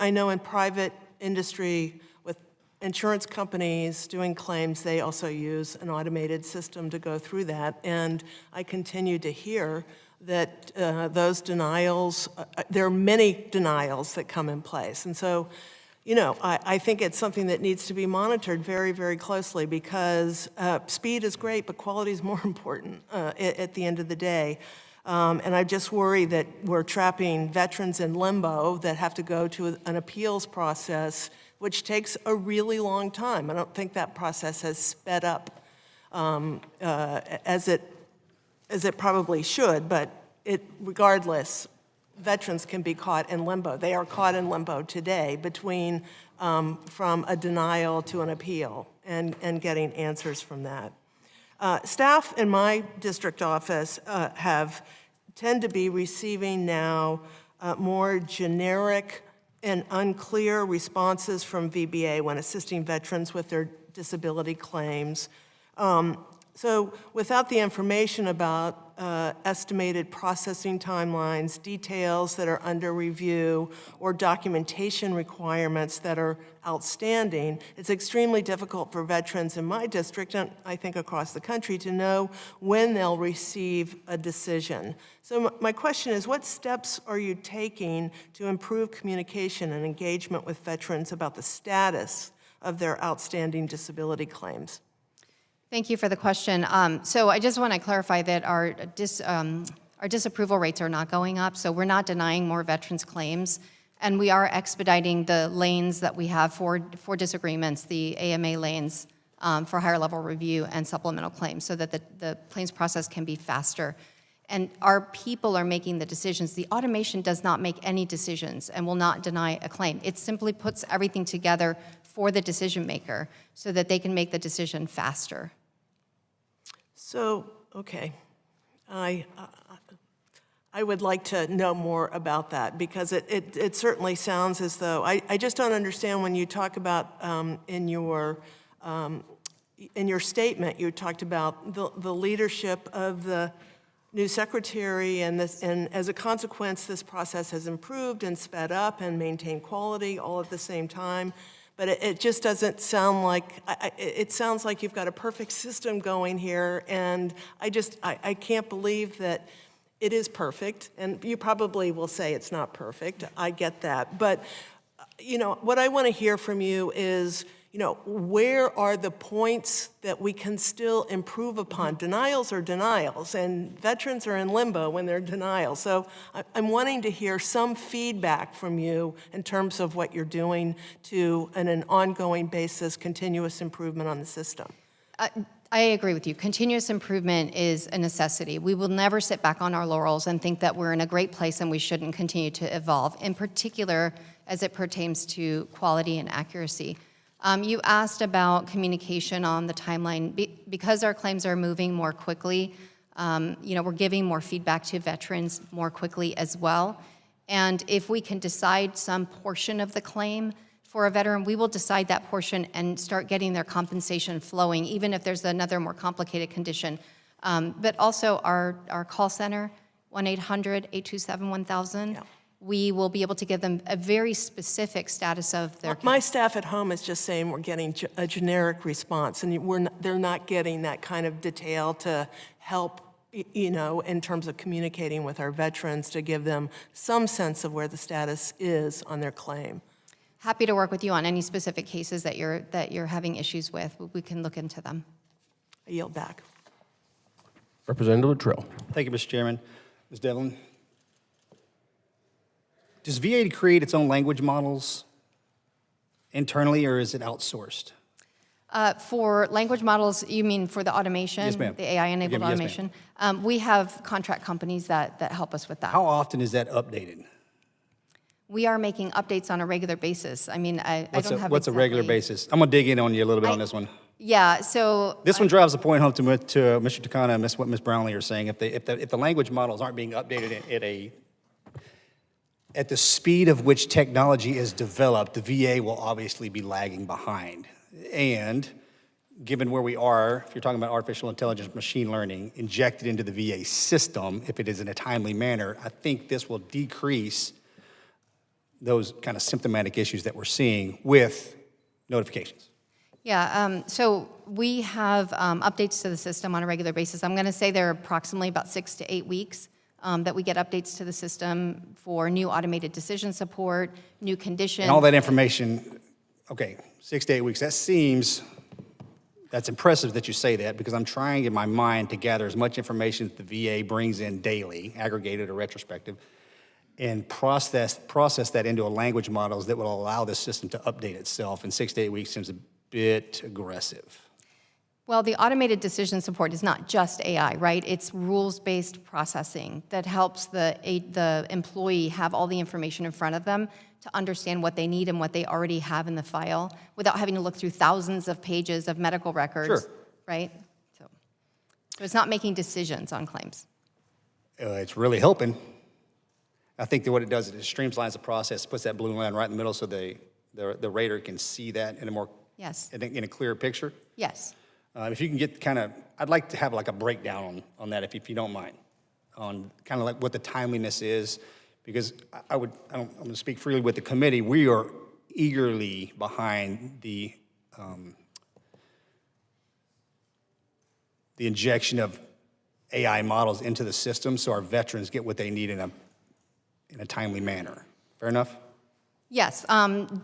I know in private industry with insurance companies doing claims, they also use an automated system to go through that. And I continue to hear that those denials, there are many denials that come in place. And so, you know, I think it's something that needs to be monitored very, very closely because speed is great, but quality is more important at the end of the day. And I just worry that we're trapping veterans in limbo that have to go to an appeals process, which takes a really long time. I don't think that process has sped up as it probably should, but regardless, veterans can be caught in limbo. They are caught in limbo today between from a denial to an appeal and getting answers from that. Staff in my district office tend to be receiving now more generic and unclear responses from VBA when assisting veterans with their disability claims. So without the information about estimated processing timelines, details that are under review, or documentation requirements that are outstanding, it's extremely difficult for veterans in my district, and I think across the country, to know when they'll receive a decision. So my question is, what steps are you taking to improve communication and engagement with veterans about the status of their outstanding disability claims? Thank you for the question. So I just want to clarify that our disapproval rates are not going up, so we're not denying more veterans' claims, and we are expediting the lanes that we have for disagreements, the AMA lanes for higher level review and supplemental claims, so that the claims process can be faster. And our people are making the decisions. The automation does not make any decisions and will not deny a claim. It simply puts everything together for the decision maker so that they can make the decision faster. So, okay, I would like to know more about that because it certainly sounds as though, I just don't understand when you talk about in your statement, you talked about the leadership of the new secretary and as a consequence, this process has improved and sped up and maintained quality all at the same time. But it just doesn't sound like, it sounds like you've got a perfect system going here, and I can't believe that it is perfect, and you probably will say it's not perfect, I get that. But, you know, what I want to hear from you is, you know, where are the points that we can still improve upon? Denials are denials, and veterans are in limbo when they're denials. So I'm wanting to hear some feedback from you in terms of what you're doing to, on an ongoing basis, continuous improvement on the system. I agree with you. Continuous improvement is a necessity. We will never sit back on our laurels and think that we're in a great place and we shouldn't continue to evolve, in particular as it pertains to quality and accuracy. You asked about communication on the timeline. Because our claims are moving more quickly, you know, we're giving more feedback to veterans more quickly as well. And if we can decide some portion of the claim for a veteran, we will decide that portion and start getting their compensation flowing, even if there's another more complicated condition. But also our call center, 1-800-827-1000. Yeah. We will be able to give them a very specific status of their case. My staff at home is just saying we're getting a generic response, and they're not getting that kind of detail to help, you know, in terms of communicating with our veterans to give them some sense of where the status is on their claim. Happy to work with you on any specific cases that you're having issues with. We can look into them. I yield back. Representative Luttrell. Thank you, Mr. Chairman. Ms. Devlin. Does VA create its own language models internally, or is it outsourced? For language models, you mean for the automation? Yes, ma'am. The AI-enabled Yes, automation? We have contract companies that help us with that. How often is that updated? We are making updates on a regular basis. I mean, I don't have What's a regular exactly- basis? I'm going to dig in on you a little bit on this one. Yeah, so... This one drives the point home to Mr. Takana and what Ms. Brownlee are saying. If the language models aren't being updated at the speed of which technology is developed, the VA will obviously be lagging behind. And given where we are, if you're talking about artificial intelligence, machine learning, injected into the VA system, if it is in a timely manner, I think this will decrease those kind of symptomatic issues that we're seeing with notifications. Yeah, so we have updates to the system on a regular basis. I'm going to say they're approximately about 6 to 8 weeks that we get updates to the system for new automated decision support, new conditions. And all that information, okay, 6 to 8 weeks, that's impressive that you say that, because I'm trying in my mind to gather as much information that the VA brings in daily, aggregated or retrospective, and process that into a language models that will allow this system to update itself. And 6 to 8 weeks seems a bit aggressive. Well, the automated decision support is not just AI, right? It's rules-based processing that helps the employee have all the information in front of them to understand what they need and what they already have in the file without having to look through thousands of pages of medical records, Sure. right? So it's not making decisions on claims. It's really helping. I think that what it does is it streamlines the process, puts that blue line right in the middle so the rater can see that in a more Yes. in a clearer picture. Yes. If you can get I'd like to have like a breakdown on that, if you don't mind, on kind of like what the timeliness is, because I'm going to speak freely with the committee. We are eagerly behind the injection of AI models into the system so our veterans get what they need in a timely manner. Fair enough? Yes,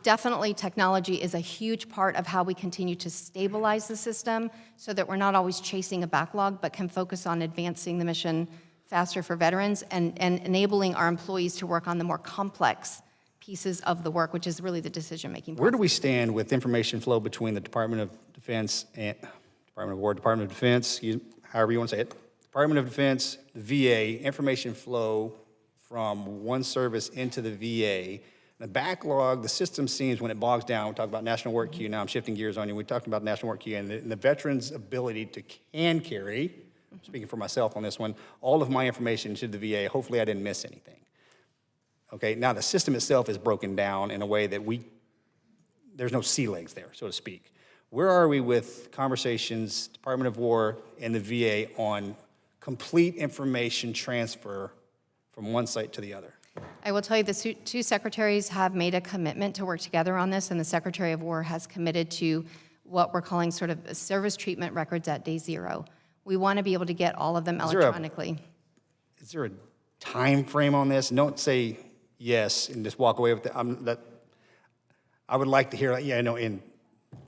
definitely technology is a huge part of how we continue to stabilize the system so that we're not always chasing a backlog, but can focus on advancing the mission faster for veterans and enabling our employees to work on the more complex pieces of the work, which is really the decision-making process. Where do we stand with information flow between the Department of Defense and Department of War, Department of Defense, however you want to say it, Department of Defense, the VA, information flow from one service into the VA? The backlog, the system seems, when it bogs down, we talk about national work queue, now I'm shifting gears on you, we talked about national work queue, and the veteran's ability to carry, speaking for myself on this one, all of my information to the VA. Hopefully I didn't miss anything. Okay, now the system itself is broken down in a way that there's no sea legs there, so to speak. Where are we with conversations, Department of War and the VA, on complete information transfer from one site to the other? I will tell you, the two secretaries have made a commitment to work together on this, and the Secretary of War has committed to what we're calling sort of service treatment records at day zero. We want to be able to get all of them electronically. Is there a time frame on this? And don't say yes and just walk away with that. I would like to hear, in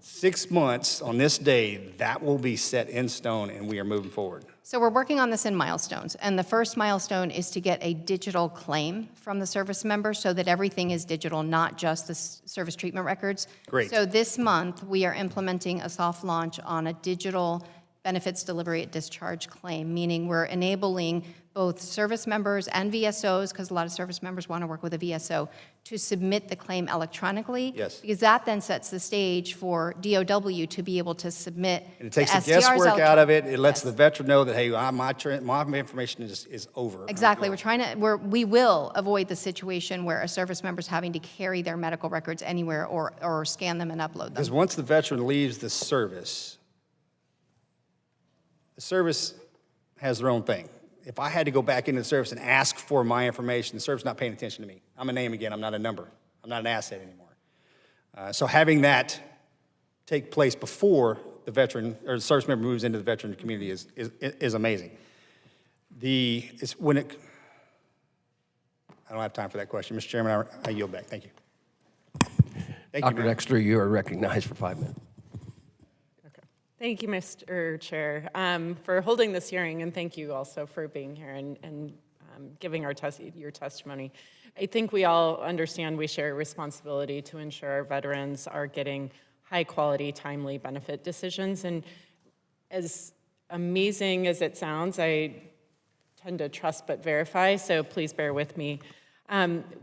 6 months on this day, that will be set in stone and we are moving forward. So we're working on this in milestones, and the first milestone is to get a digital claim from the service member so that everything is digital, not just the service treatment records. Great. So this month, we are implementing a soft launch on a digital benefits delivery at discharge claim, meaning we're enabling both service members and VSOs, because a lot of service members want to work with a VSO, to submit the claim electronically. Yes. Because that then sets the stage for DOW to be able to submit And it takes the the STRs guesswork out of it. It lets Yes. the veteran know that, hey, my information is over. Exactly. We will avoid the situation where a service member's having to carry their medical records anywhere or scan them and upload them. Because once the veteran leaves the service has their own thing. If I had to go back into the service and ask for my information, the service is not paying attention to me. I'm a name again. I'm not a number. I'm not an asset anymore. So having that take place before the veteran or the service member moves into the veteran community is amazing. I don't have time for that question. Mr. Chairman, I yield back. Thank you. Thank you, Dr. Mayor. Dexter, you are recognized for 5 minutes. Thank you, Mr. Chair, for holding this hearing, and thank you also for being here and giving your testimony. I think we all understand we share a responsibility to ensure our veterans are getting high-quality, timely benefit decisions, and as amazing as it sounds, I tend to trust but verify, so please bear with me.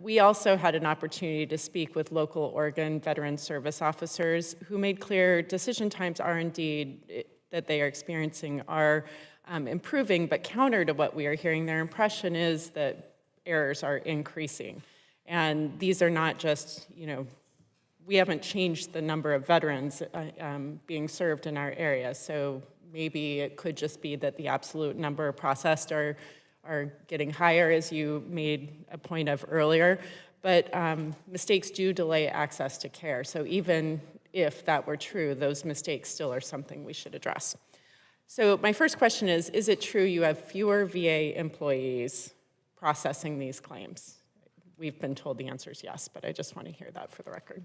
We also had an opportunity to speak with local Oregon Veteran Service officers who made clear decision times are indeed, that they are experiencing are improving, but counter to what we are hearing, their impression is that errors are increasing. And these are not just, we haven't changed the number of veterans being served in our area. So maybe it could just be that the absolute number processed are getting higher, as you made a point of earlier. But mistakes do delay access to care. So even if that were true, those mistakes still are something we should address. So my first question is it true you have fewer VA employees processing these claims? We've been told the answer is yes, but I just want to hear that for the record.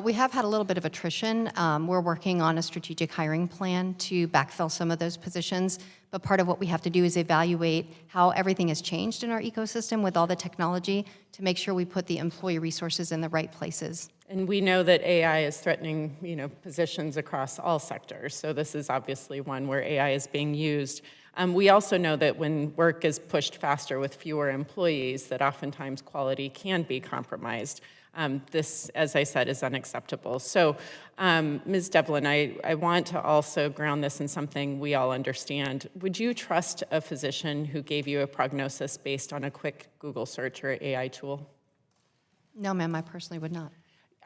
We have had a little bit of attrition. We're working on a strategic hiring plan to backfill some of those positions, but part of what we have to do is evaluate how everything has changed in our ecosystem with all the technology to make sure we put the employee resources in the right places. And we know that AI is threatening, positions across all sectors. So this is obviously one where AI is being used. We also know that when work is pushed faster with fewer employees, that oftentimes quality can be compromised. This, as I said, is unacceptable. So, Ms. Devlin, I want to also ground this in something we all understand. Would you trust a physician who gave you a prognosis based on a quick Google search or AI tool? No, ma'am, I personally would not.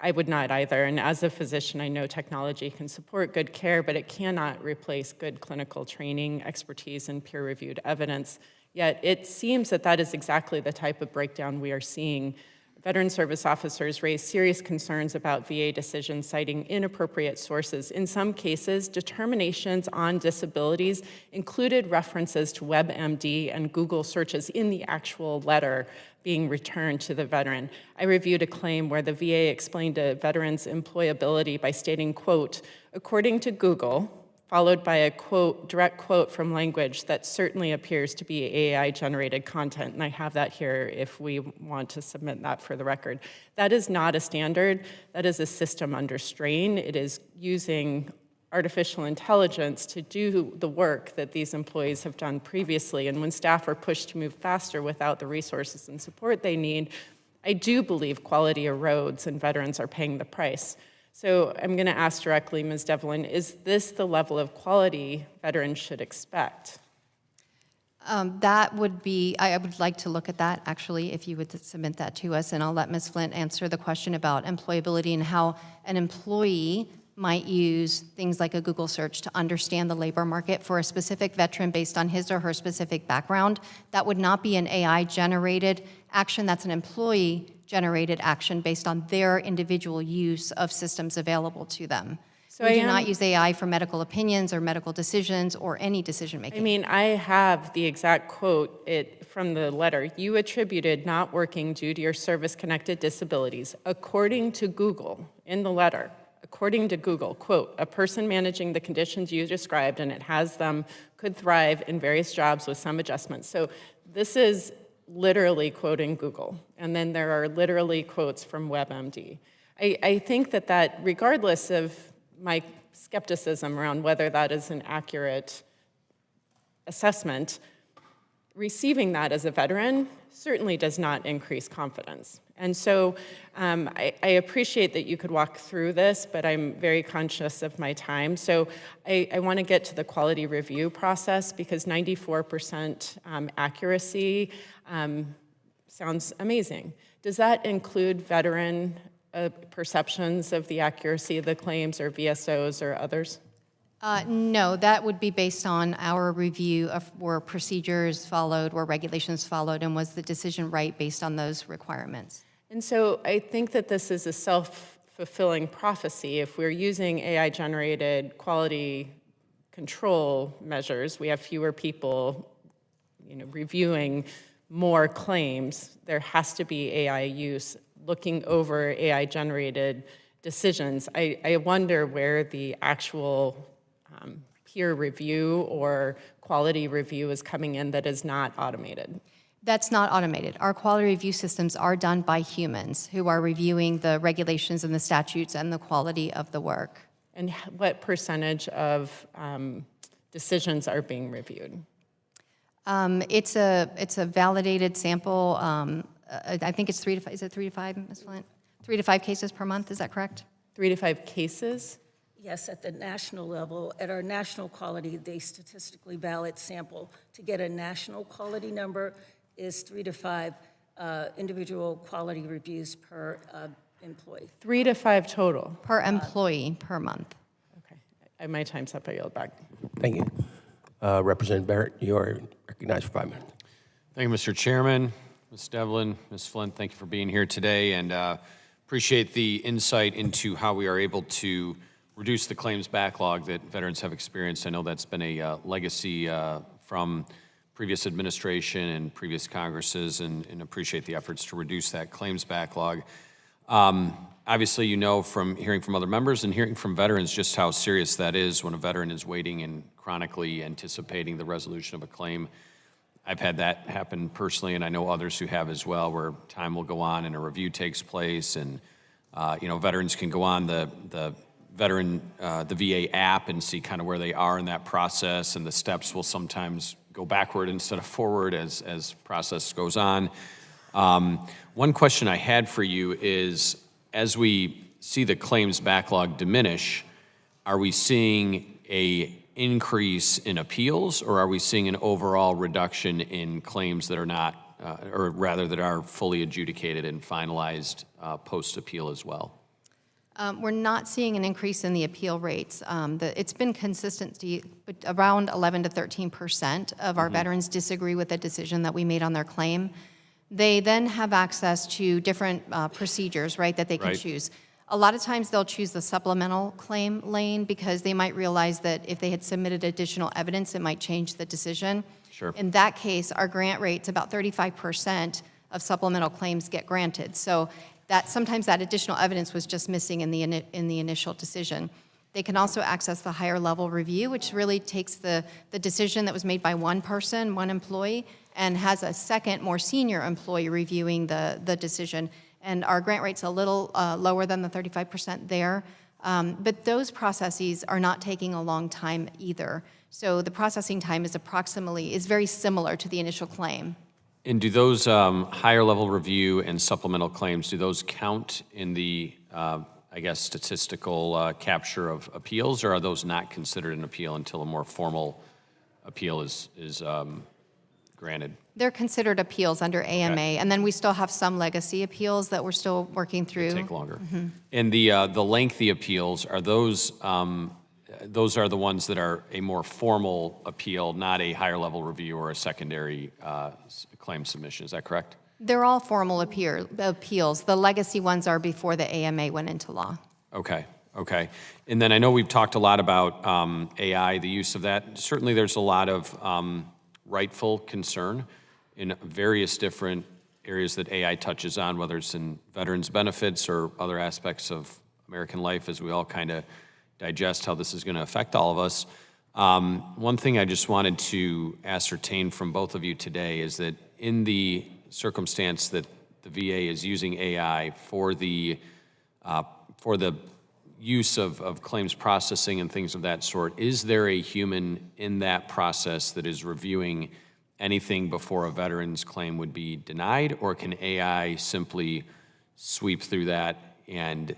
I would not either. And as a physician, I know technology can support good care, but it cannot replace good clinical training, expertise, and peer-reviewed evidence. Yet it seems that that is exactly the type of breakdown we are seeing. Veteran service officers raise serious concerns about VA decisions citing inappropriate sources. In some cases, determinations on disabilities included references to WebMD and Google searches in the actual letter being returned to the veteran. I reviewed a claim where the VA explained a veteran's employability by stating, quote, according to Google, followed by a quote, direct quote from language that certainly appears to be AI-generated content, and I have that here if we want to submit that for the record. That is not a standard. That is a system under strain. It is using artificial intelligence to do the work that these employees have done previously, and when staff are pushed to move faster without the resources and support they need, I do believe quality erodes and veterans are paying the price. So I'm going to ask directly, Ms. Devlin, is this the level of quality veterans should expect? That would be, I would like to look at that, actually, if you would submit that to us, and I'll let Ms. Flint answer the question about employability and how an employee might use things like a Google search to understand the labor market for a specific veteran based on his or her specific background. That would not be an AI-generated action. That's an employee-generated action based on their individual use of systems available to them. So we do not use AI for medical opinions or medical decisions or any decision-making. I mean, I have the exact quote from the letter. You attributed not working due to your service-connected disabilities, according to Google, in the letter. According to Google, quote, a person managing the conditions you described, and it has them, could thrive in various jobs with some adjustments. So this is literally quoting Google. And then there are literally quotes from WebMD. I think that regardless of my skepticism around whether that is an accurate assessment, receiving that as a veteran certainly does not increase confidence. And so I appreciate that you could walk through this, but I'm very conscious of my time. So I want to get to the quality review process because 94% accuracy sounds amazing. Does that include veteran perceptions of the accuracy of the claims or VSOs or others? No, that would be based on our review of were procedures followed, were regulations followed, and was the decision right based on those requirements. And so I think that this is a self-fulfilling prophecy. If we're using AI-generated quality control measures, we have fewer people, reviewing more claims. There has to be AI use looking over AI-generated decisions. I wonder where the actual peer review or quality review is coming in that is not automated. That's not automated. Our quality review systems are done by humans who are reviewing the regulations and the statutes and the quality of the work. And what percentage of decisions are being reviewed? It's a validated sample. I think it's 3 to 5. Is it 3 to 5, Ms. Flint? 3 to 5 cases per month. Is that correct? 3 to 5 cases? Yes, at the national level. At our national quality, they statistically valid sample. To get a national quality number is 3 to 5 individual quality reviews per employee. 3 to 5 total. Per employee per month. Okay, my time's up, I yield back. Thank you. Representative Barrett, you are recognized for 5 minutes. Thank you, Mr. Chairman, Ms. Devlin, Ms. Flint, thank you for being here today, and appreciate the insight into how we are able to reduce the claims backlog that veterans have experienced. I know that's been a legacy from previous administration and previous Congresses, and appreciate the efforts to reduce that claims backlog. Obviously, you know from hearing from other members and hearing from veterans just how serious that is when a veteran is waiting and chronically anticipating the resolution of a claim. I've had that happen personally, and I know others who have as well, where time will go on and a review takes place, and veterans can go on the VA app and see kind of where they are in that process, and the steps will sometimes go backward instead of forward as process goes on. One question I had for you is, as we see the claims backlog diminish, are we seeing a increase in appeals, or are we seeing an overall reduction in claims that are not, or rather that are fully adjudicated and finalized post-appeal as well? We're not seeing an increase in the appeal rates. It's been consistency around 11 to 13% of our veterans disagree with the decision that we made on their claim. They then have access to different procedures, right, that they can choose. A lot of times they'll choose the supplemental claim lane because they might realize that if they had submitted additional evidence, it might change the decision. Sure. In that case, our grant rates, about 35% of supplemental claims get granted. So that sometimes that additional evidence was just missing in the initial decision. They can also access the higher level review, which really takes the decision that was made by one person, one employee, and has a second, more senior employee reviewing the decision. And our grant rate's a little lower than the 35% there. But those processes are not taking a long time either. So the processing time is very similar to the initial claim. And do those higher level review and supplemental claims, do those count in the, statistical capture of appeals, or are those not considered an appeal until a more formal appeal is granted? They're considered appeals under AMA, and then we still have some legacy appeals that we're still working through. Take longer. And the lengthy appeals, are those are the ones that are a more formal appeal, not a higher level review or a secondary claim submission. Is that correct? They're all formal appeals. The legacy ones are before the AMA went into law. Okay. And then I know we've talked a lot about AI, the use of that. Certainly there's a lot of rightful concern in various different areas that AI touches on, whether it's in veterans benefits or other aspects of American life, as we all kind of digest how this is going to affect all of us. One thing I just wanted to ascertain from both of you today is that in the circumstance that the VA is using AI for the use of claims processing and things of that sort, is there a human in that process that is reviewing anything before a veteran's claim would be denied, or can AI simply sweep through that and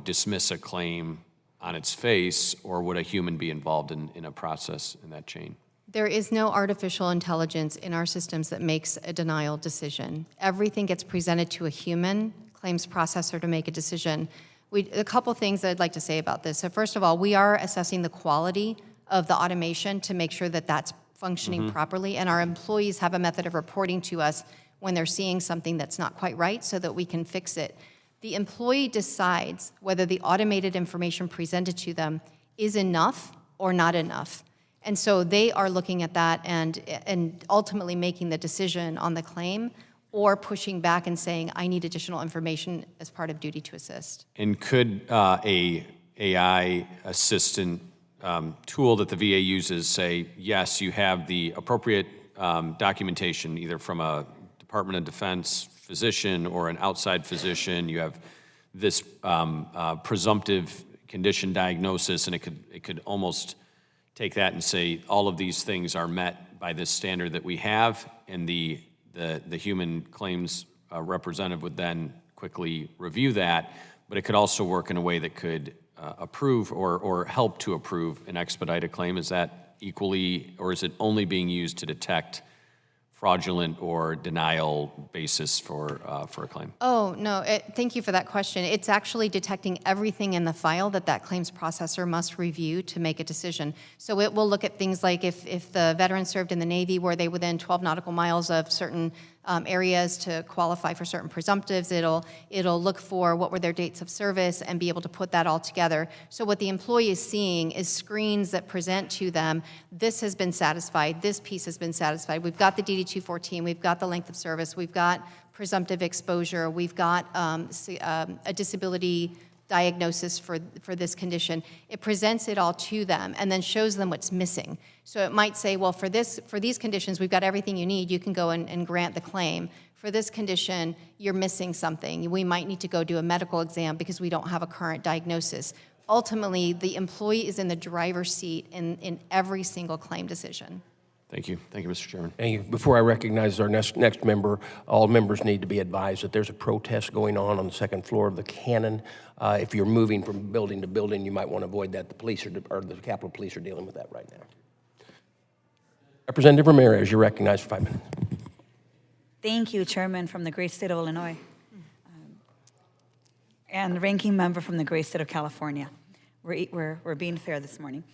dismiss a claim on its face, or would a human be involved in a process in that chain? There is no artificial intelligence in our systems that makes a denial decision. Everything gets presented to a human claims processor to make a decision. A couple things I'd like to say about this. So first of all, we are assessing the quality of the automation to make sure that that's functioning properly, and our employees have a method of reporting to us when they're seeing something that's not quite right so that we can fix it. The employee decides whether the automated information presented to them is enough or not enough. And so they are looking at that and ultimately making the decision on the claim, or pushing back and saying, I need additional information as part of duty to assist. And could a AI assistant tool that the VA uses say, yes, you have the appropriate documentation, either from a Department of Defense physician or an outside physician, you have this presumptive condition diagnosis, and it could almost take that and say all of these things are met by this standard that we have, and the human claims representative would then quickly review that, but it could also work in a way that could approve or help to approve and expedite a claim. Is that equally, or is it only being used to detect fraudulent or denial basis for a claim? Oh, no, thank you for that question. It's actually detecting everything in the file that claims processor must review to make a decision. So it will look at things like if the veteran served in the Navy, were they within 12 nautical miles of certain areas to qualify for certain presumptives. It'll look for what were their dates of service and be able to put that all together. So what the employee is seeing is screens that present to them, this has been satisfied, this piece has been satisfied. We've got the DD-214, we've got the length of service, we've got presumptive exposure, we've got a disability diagnosis for this condition. It presents it all to them and then shows them what's missing. So it might say, well, for these conditions, we've got everything you need. You can go and grant the claim. For this condition, you're missing something. We might need to go do a medical exam because we don't have a current diagnosis. Ultimately, the employee is in the driver's seat in every single claim decision. Thank you. Thank you, Mr. Chairman. Thank you. Before I recognize our next member, all members need to be advised that there's a protest going on the second floor of the Cannon. If you're moving from building to building, you might want to avoid that. The police or the Capitol Police are dealing with that right now. Representative Ramirez, you're recognized for 5 minutes. Thank you, Chairman from the great state of Illinois, and Ranking Member from the great state of California. We're being fair this morning.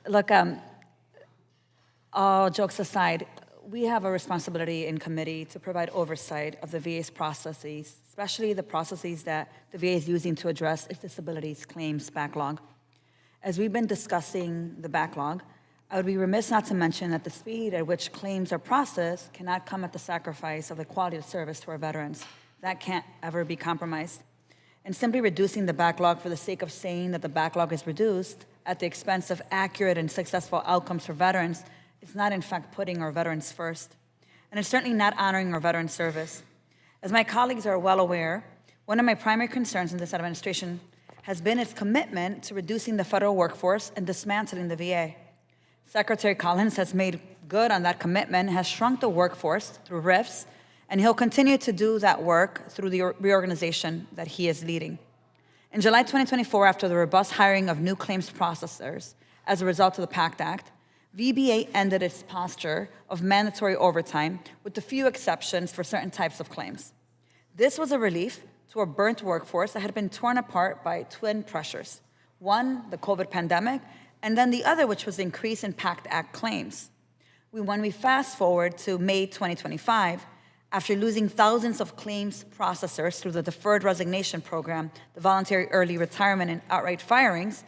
Look, all jokes aside, we have a responsibility in committee to provide oversight of the VA's processes, especially the processes that the VA is using to address its disabilities claims backlog. As we've been discussing the backlog, I would be remiss not to mention that the speed at which claims are processed cannot come at the sacrifice of the quality of service to our veterans. That can't ever be compromised. And simply reducing the backlog for the sake of saying that the backlog is reduced at the expense of accurate and successful outcomes for veterans, it's not in fact putting our veterans first. And it's certainly not honoring our veteran service. As my colleagues are well aware, one of my primary concerns in this administration has been its commitment to reducing the federal workforce and dismantling the VA. Secretary Collins has made good on that commitment, has shrunk the workforce through RIFs, and he'll continue to do that work through the reorganization that he is leading. In July 2024, after the robust hiring of new claims processors as a result of the PACT Act, VBA ended its posture of mandatory overtime with a few exceptions for certain types of claims. This was a relief to a burnt workforce that had been torn apart by twin pressures. One, the COVID pandemic, and then the other, which was the increase in PACT Act claims. When we fast forward to May 2025, after losing thousands of claims processors through the deferred resignation program, the voluntary early retirement and outright firings,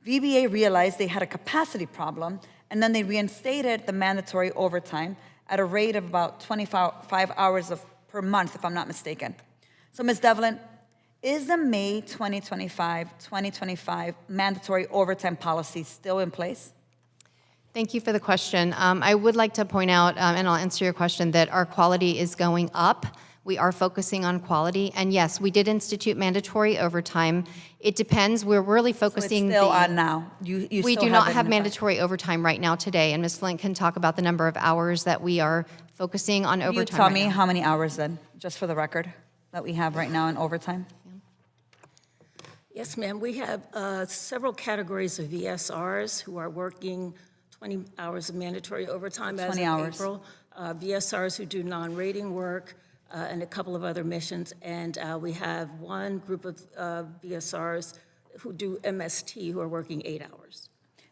VBA realized they had a capacity problem, and then they reinstated the mandatory overtime at a rate of about 25 hours per month, if I'm not mistaken. So, Ms. Devlin, is the May 2025 mandatory overtime policy still in place? Thank you for the question. I would like to point out, and I'll answer your question, that our quality is going up. We are focusing on quality. And yes, we did institute mandatory overtime. It depends. We're really focusing. So it's still on now. You we still do not it have in effect. mandatory overtime right now today. And Ms. Flint can talk about the number of hours that we are focusing on overtime. Can you tell right me now. how many hours then, just for the record, that we have right now in overtime? Yes, ma'am. We have several categories of VSRs who are working 20 hours of mandatory overtime as 20 of hours. April. VSRs who do non-rating work and a couple of other missions. And we have one group of VSRs who do MST who are working 8 hours.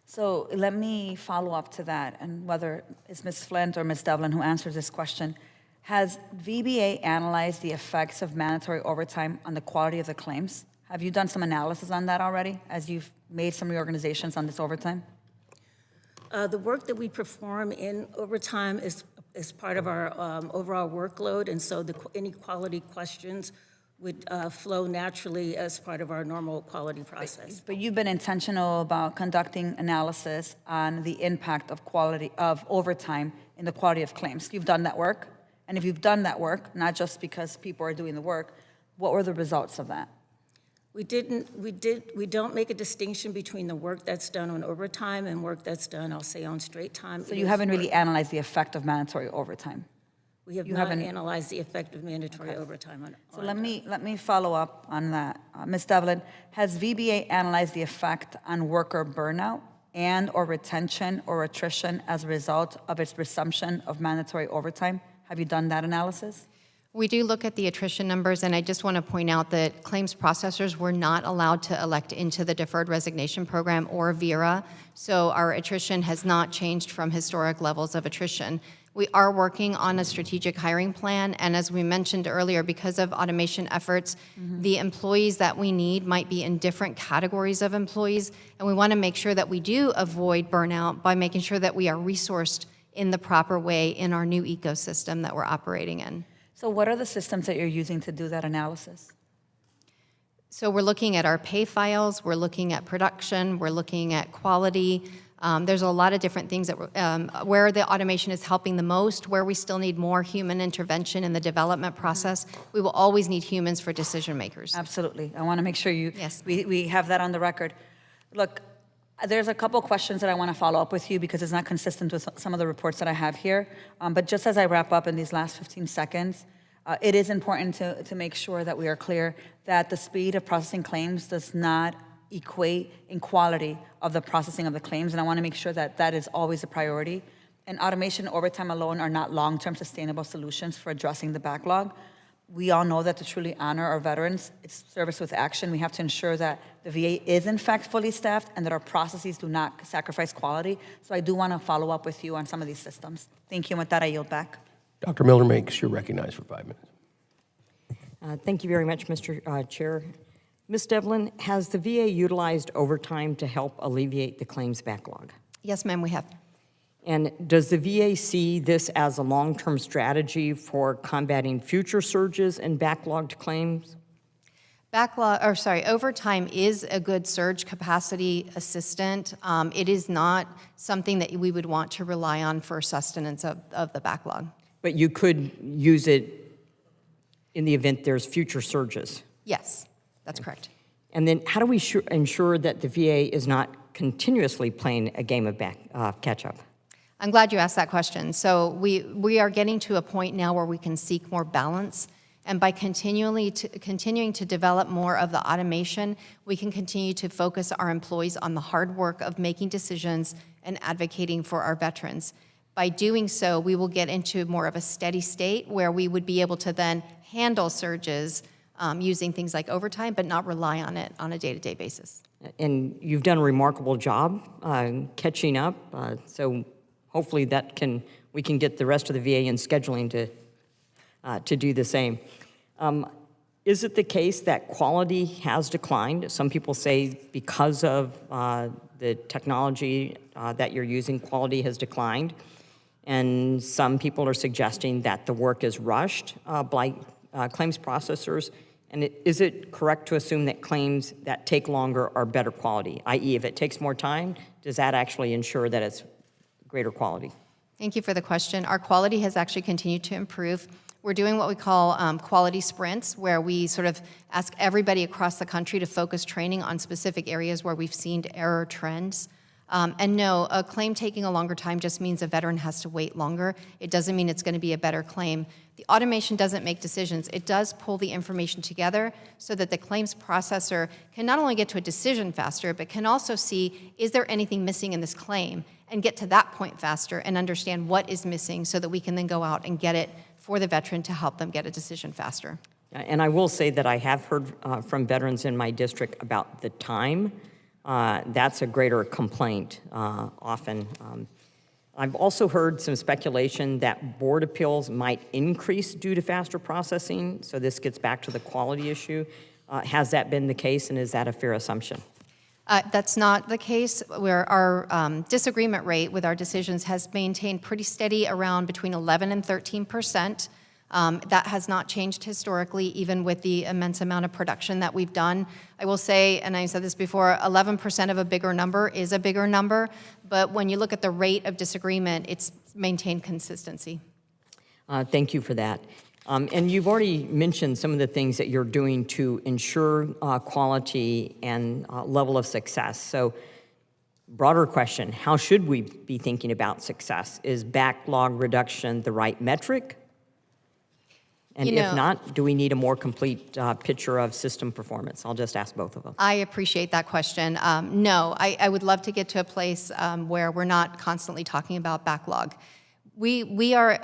So let me follow up to that, and whether it's Ms. Flint or Ms. Devlin who answers this question. Has VBA analyzed the effects of mandatory overtime on the quality of the claims? Have you done some analysis on that already, as you've made some reorganizations on this overtime? The work that we perform in overtime is part of our overall workload, and so any quality questions would flow naturally as part of our normal quality process. But you've been intentional about conducting analysis on the impact of quality of overtime in the quality of claims. You've done that work, and if you've done that work, not just because people are doing the work, what were the results of that? We don't make a distinction between the work that's done on overtime and work that's done, I'll say, on straight time. So you haven't really analyzed the effect of mandatory overtime. We have not analyzed the effect of mandatory overtime on. So let me follow up on that. Ms. Devlin, has VBA analyzed the effect on worker burnout and/or retention or attrition as a result of its resumption of mandatory overtime? Have you done that analysis? We do look at the attrition numbers, and I just want to point out that claims processors were not allowed to elect into the deferred resignation program or VERA, so our attrition has not changed from historic levels of attrition. We are working on a strategic hiring plan, and as we mentioned earlier, because of automation efforts, the employees that we need might be in different categories of employees, and we want to make sure that we do avoid burnout by making sure that we are resourced in the proper way in our new ecosystem that we're operating in. So what are the systems that you're using to do that analysis? So we're looking at our pay files, we're looking at production, we're looking at quality. There's a lot of different things that where the automation is helping the most, where we still need more human intervention in the development process. We will always need humans for decision makers. Absolutely. I want to make sure Yes. we have that on the record. Look, there's a couple questions that I want to follow up with you because it's not consistent with some of the reports that I have here. But just as I wrap up in these last 15 seconds, it is important to make sure that we are clear that the speed of processing claims does not equate in quality of the processing of the claims, and I want to make sure that that is always a priority. And automation and overtime alone are not long-term sustainable solutions for addressing the backlog. We all know that to truly honor our veterans, it's service with action. We have to ensure that the VA is in fact fully staffed and that our processes do not sacrifice quality. So I do want to follow up with you on some of these systems. Thank you, and with that, I yield back. Dr. Miller Makes, you're recognized for 5 minutes. Thank you very much, Mr. Chair. Ms. Devlin, has the VA utilized overtime to help alleviate the claims backlog? Yes, ma'am, we have. And does the VA see this as a long-term strategy for combating future surges in backlogged claims? Overtime is a good surge capacity assistant. It is not something that we would want to rely on for sustenance of the backlog. But you could use it in the event there's future surges? Yes, that's correct. And then how do we ensure that the VA is not continuously playing a game of catch-up? I'm glad you asked that question. So we are getting to a point now where we can seek more balance, and by continuing to develop more of the automation, we can continue to focus our employees on the hard work of making decisions and advocating for our veterans. By doing so, we will get into more of a steady state where we would be able to then handle surges using things like overtime, but not rely on it on a day-to-day basis. And you've done a remarkable job catching up, so hopefully we can get the rest of the VA in scheduling to do the same. Is it the case that quality has declined? Some people say because of the technology that you're using, quality has declined. And some people are suggesting that the work is rushed by claims processors. And is it correct to assume that claims that take longer are better quality? i.e., if it takes more time, does that actually ensure that it's greater quality? Thank you for the question. Our quality has actually continued to improve. We're doing what we call quality sprints, where we sort of ask everybody across the country to focus training on specific areas where we've seen error trends. And no, a claim taking a longer time just means a veteran has to wait longer. It doesn't mean it's going to be a better claim. The automation doesn't make decisions. It does pull the information together so that the claims processor can not only get to a decision faster, but can also see, is there anything missing in this claim, and get to that point faster and understand what is missing so that we can then go out and get it for the veteran to help them get a decision faster. And I will say that I have heard from veterans in my district about the time. That's a greater complaint often. I've also heard some speculation that board appeals might increase due to faster processing, so this gets back to the quality issue. Has that been the case, and is that a fair assumption? That's not the case, where our disagreement rate with our decisions has maintained pretty steady around between 11 and 13%. That has not changed historically, even with the immense amount of production that we've done. I will say, and I said this before, 11% of a bigger number is a bigger number, but when you look at the rate of disagreement, it's maintained consistency. Thank you for that. And you've already mentioned some of the things that you're doing to ensure quality and level of success. So, broader question, how should we be thinking about success? Is backlog reduction the right metric? And You if know- not, do we need a more complete picture of system performance? I'll just ask both of them. I appreciate that question. No, I would love to get to a place where we're not constantly talking about backlog. We are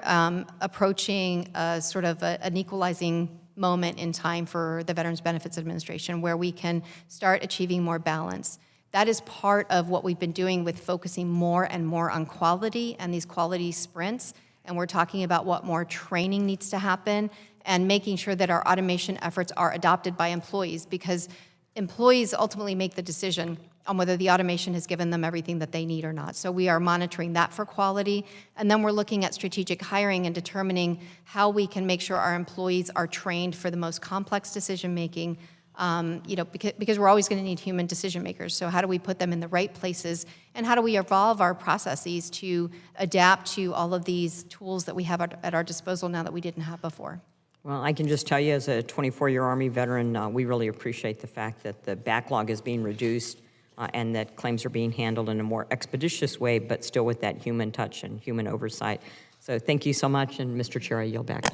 approaching a sort of an equalizing moment in time for the Veterans Benefits Administration where we can start achieving more balance. That is part of what we've been doing with focusing more and more on quality and these quality sprints. And we're talking about what more training needs to happen and making sure that our automation efforts are adopted by employees, because employees ultimately make the decision on whether the automation has given them everything that they need or not. So we are monitoring that for quality. And then we're looking at strategic hiring and determining how we can make sure our employees are trained for the most complex decision-making, because we're always going to need human decision makers. So how do we put them in the right places? And how do we evolve our processes to adapt to all of these tools that we have at our disposal now that we didn't have before? Well, I can just tell you, as a 24-year Army veteran, we really appreciate the fact that the backlog is being reduced and that claims are being handled in a more expeditious way, but still with that human touch and human oversight. So thank you so much, and Mr. Chair, I yield back.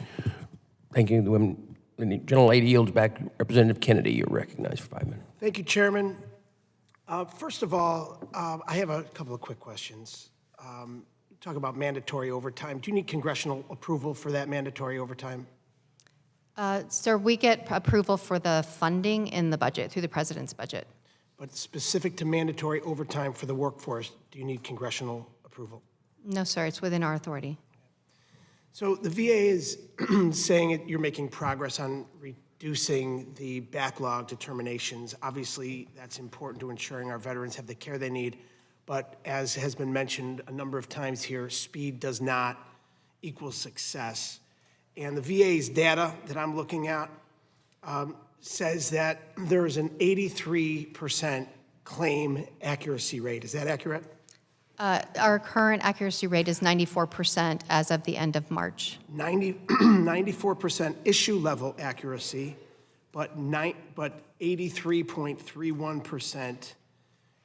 Thank you. The gentlelady yields back. Representative Kennedy, you're recognized for 5 minutes. Thank you, Chairman. First of all, I have a couple of quick questions. Talk about mandatory overtime. Do you need congressional approval for that mandatory overtime? Sir, we get approval for the funding in the budget, through the president's budget. But specific to mandatory overtime for the workforce, do you need congressional approval? No, sir, it's within our authority. So the VA is saying you're making progress on reducing the backlog determinations. Obviously, that's important to ensuring our veterans have the care they need. But as has been mentioned a number of times here, speed does not equal success. And the VA's data that I'm looking at says that there is an 83% claim accuracy rate. Is that accurate? Our current accuracy rate is 94% as of the end of March. 94% issue level accuracy, but 83.31%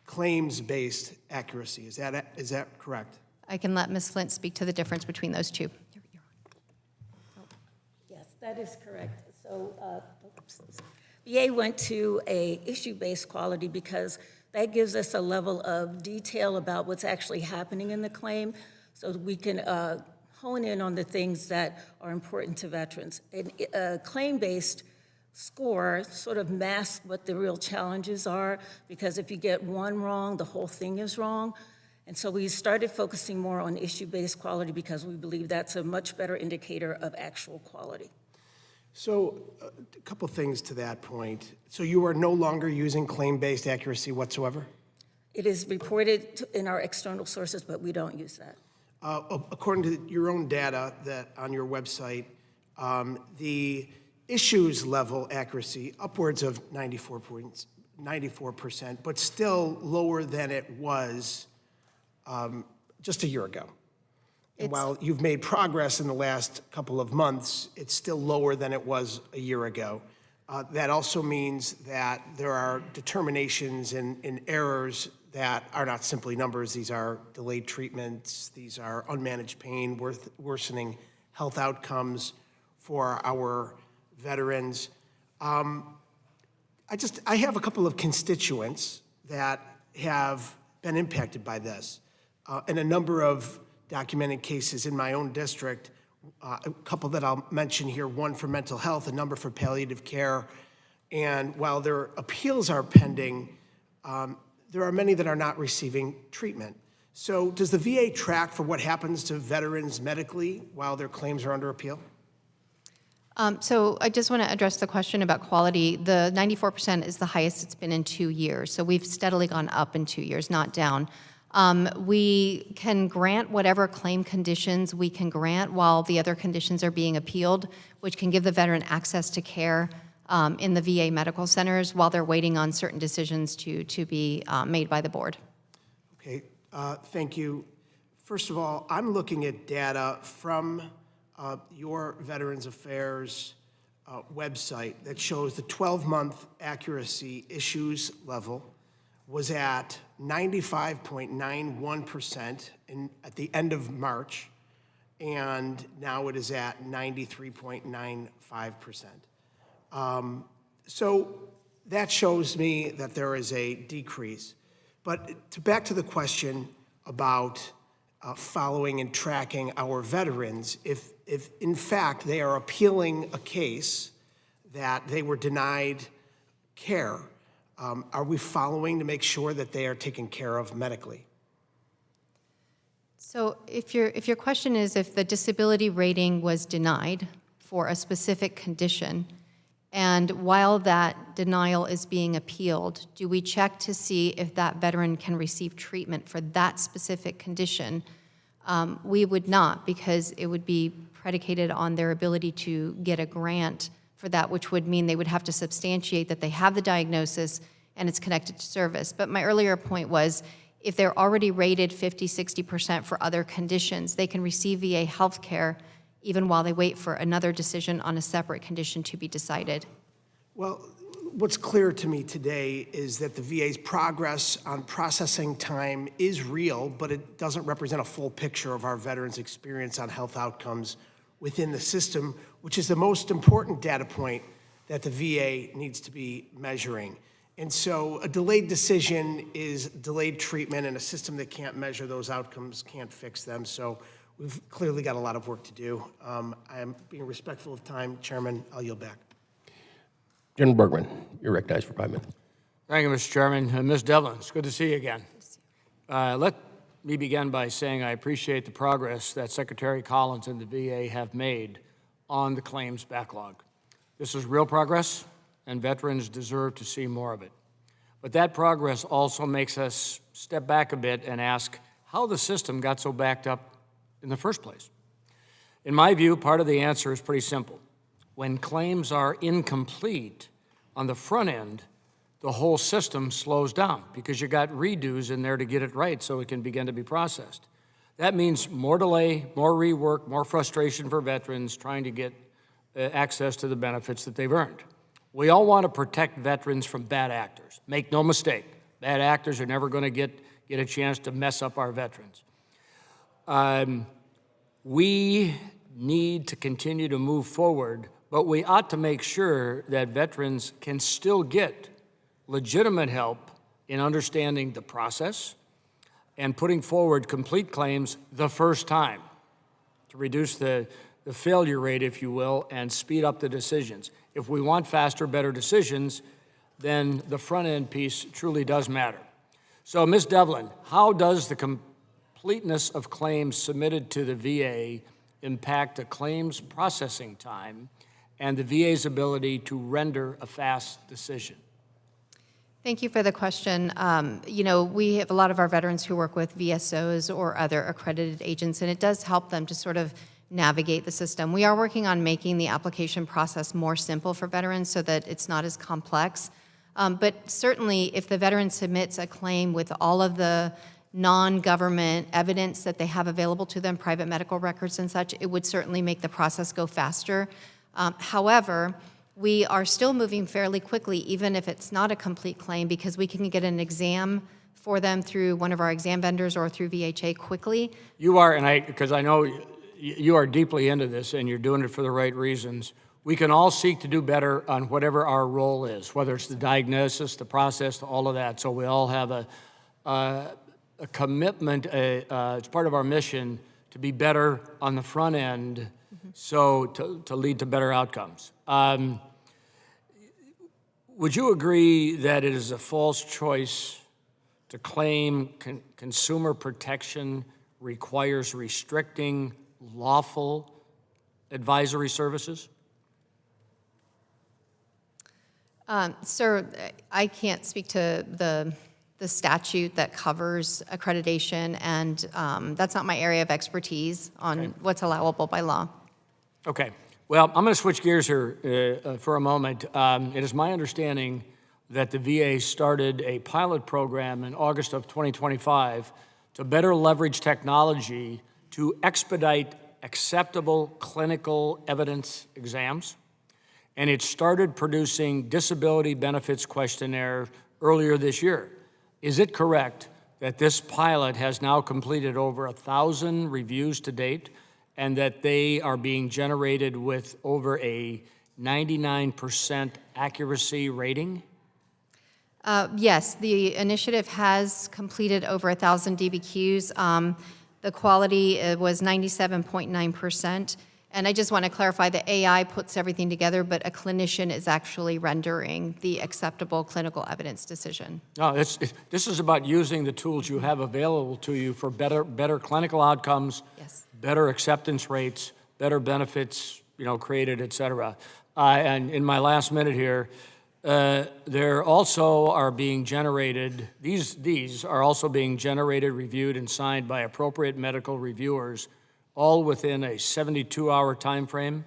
claims-based accuracy. Is that correct? I can let Ms. Flint speak to the difference between those two. Yes, that is correct. So VA went to a issue-based quality because that gives us a level of detail about what's actually happening in the claim so that we can hone in on the things that are important to veterans. A claim-based score sort of masks what the real challenges are, because if you get one wrong, the whole thing is wrong. And so we started focusing more on issue-based quality because we believe that's a much better indicator of actual quality. So a couple things to that point. So you are no longer using claim-based accuracy whatsoever? It is reported in our external sources, but we don't use that. According to your own data that on your website, the issues level accuracy upwards of 94%, but still lower than it was just a year ago. And while you've made progress in the last couple of months, it's still lower than it was a year ago. That also means that there are determinations and errors that are not simply numbers. These are delayed treatments. These are unmanaged pain, worsening health outcomes for our veterans. I have a couple of constituents that have been impacted by this, and a number of documented cases in my own district, a couple that I'll mention here, one for mental health, a number for palliative care. And while their appeals are pending, there are many that are not receiving treatment. So does the VA track for what happens to veterans medically while their claims are under appeal? So I just want to address the question about quality. The 94% is the highest it's been in 2 years. So we've steadily gone up in 2 years, not down. We can grant whatever claim conditions we can grant while the other conditions are being appealed, which can give the veteran access to care in the VA medical centers while they're waiting on certain decisions to be made by the board. Okay, thank you. First of all, I'm looking at data from your Veterans Affairs website that shows the 12-month accuracy issues level was at 95.91% at the end of March, and now it is at 93.95%. So that shows me that there is a decrease. But back to the question about following and tracking our veterans, if in fact they are appealing a case that they were denied care, are we following to make sure that they are taken care of medically? So if your question is if the disability rating was denied for a specific condition, and while that denial is being appealed, do we check to see if that veteran can receive treatment for that specific condition? We would not, because it would be predicated on their ability to get a grant for that, which would mean they would have to substantiate that they have the diagnosis and it's connected to service. But my earlier point was, if they're already rated 50, 60% for other conditions, they can receive VA health care even while they wait for another decision on a separate condition to be decided. Well, what's clear to me today is that the VA's progress on processing time is real, but it doesn't represent a full picture of our veterans' experience on health outcomes within the system, which is the most important data point that the VA needs to be measuring. And so a delayed decision is delayed treatment, and a system that can't measure those outcomes can't fix them. So we've clearly got a lot of work to do. I am being respectful of time. Chairman, I'll yield back. General Bergman, you're recognized for 5 minutes. Thank you, Mr. Chairman. Ms. Devlin, it's good to see you again. Let me begin by saying I appreciate the progress that Secretary Collins and the VA have made on the claims backlog. This is real progress, and veterans deserve to see more of it. But that progress also makes us step back a bit and ask how the system got so backed up in the first place. In my view, part of the answer is pretty simple. When claims are incomplete on the front end, the whole system slows down because you got redos in there to get it right so it can begin to be processed. That means more delay, more rework, more frustration for veterans trying to get access to the benefits that they've earned. We all want to protect veterans from bad actors. Make no mistake, bad actors are never going to get a chance to mess up our veterans. We need to continue to move forward, but we ought to make sure that veterans can still get legitimate help in understanding the process and putting forward complete claims the first time to reduce the failure rate, if you will, and speed up the decisions. If we want faster, better decisions, then the front end piece truly does matter. So, Ms. Devlin, how does the completeness of claims submitted to the VA impact the claims processing time and the VA's ability to render a fast decision? Thank you for the question. We have a lot of our veterans who work with VSOs or other accredited agents, and it does help them to sort of navigate the system. We are working on making the application process more simple for veterans so that it's not as complex. But certainly, if the veteran submits a claim with all of the non-government evidence that they have available to them, private medical records and such, it would certainly make the process go faster. However, we are still moving fairly quickly, even if it's not a complete claim, because we can get an exam for them through one of our exam vendors or through VHA quickly. You are, and because I know you are deeply into this and you're doing it for the right reasons. We can all seek to do better on whatever our role is, whether it's the diagnosis, the process, all of that. So we all have a commitment, it's part of our mission to be better on the front end, so to lead to better outcomes. Would you agree that it is a false choice to claim consumer protection requires restricting lawful advisory services? Sir, I can't speak to the statute that covers accreditation, and that's not my area of expertise on what's allowable by law. Okay. Well, I'm going to switch gears here for a moment. It is my understanding that the VA started a pilot program in August of 2025 to better leverage technology to expedite acceptable clinical evidence exams. And it started producing disability benefits questionnaire earlier this year. Is it correct that this pilot has now completed over 1,000 reviews to date and that they are being generated with over a 99% accuracy rating? Yes, the initiative has completed over 1,000 DBQs. The quality was 97.9%. And I just want to clarify, the AI puts everything together, but a clinician is actually rendering the acceptable clinical evidence decision. No, this is about using the tools you have available to you for better clinical outcomes, Yes. better acceptance rates, better benefits, created, et cetera. And in my last minute here, there also are being generated, these are also being generated, reviewed, and signed by appropriate medical reviewers, all within a 72-hour time frame?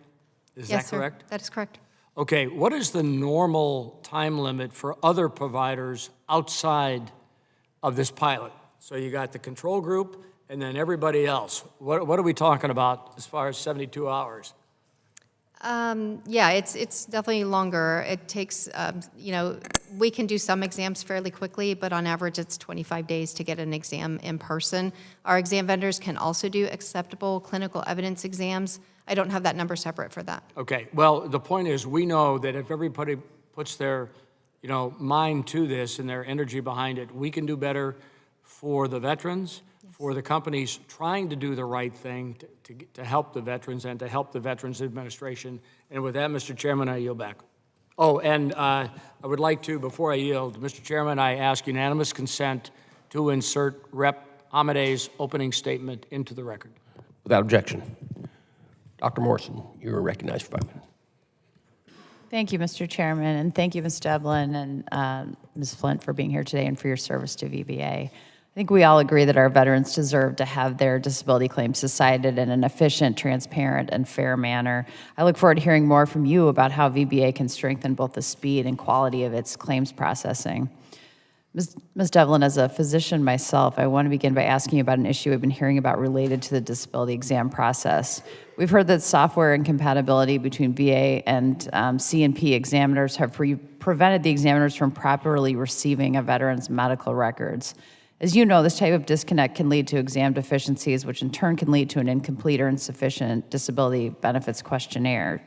Is Yes, that correct? sir. That is correct. Okay, what is the normal time limit for other providers outside of this pilot? So you got the control group and then everybody else. What are we talking about as far as 72 hours? Yeah, it's definitely longer. It takes, we can do some exams fairly quickly, but on average, it's 25 days to get an exam in person. Our exam vendors can also do acceptable clinical evidence exams. I don't have that number separate for that. Okay, well, the point is, we know that if everybody puts their, mind to this and their energy behind it, we can do better for the veterans, for the companies trying to do the right thing to help the veterans and to help the Veterans Administration. And with that, Mr. Chairman, I yield back. Oh, and I would like to, before I yield, Mr. Chairman, I ask unanimous consent to insert Rep. Hamadeh's opening statement into the record. Without objection. Dr. Morrison, you are recognized for 5 minutes. Thank you, Mr. Chairman, and thank you, Ms. Devlin and Ms. Flint, for being here today and for your service to VBA. I think we all agree that our veterans deserve to have their disability claims decided in an efficient, transparent, and fair manner. I look forward to hearing more from you about how VBA can strengthen both the speed and quality of its claims processing. Ms. Devlin, as a physician myself, I want to begin by asking you about an issue we've been hearing about related to the disability exam process. We've heard that software incompatibility between VA and C&P examiners have prevented the examiners from properly receiving a veteran's medical records. As you know, this type of disconnect can lead to exam deficiencies, which in turn can lead to an incomplete or insufficient disability benefits questionnaire,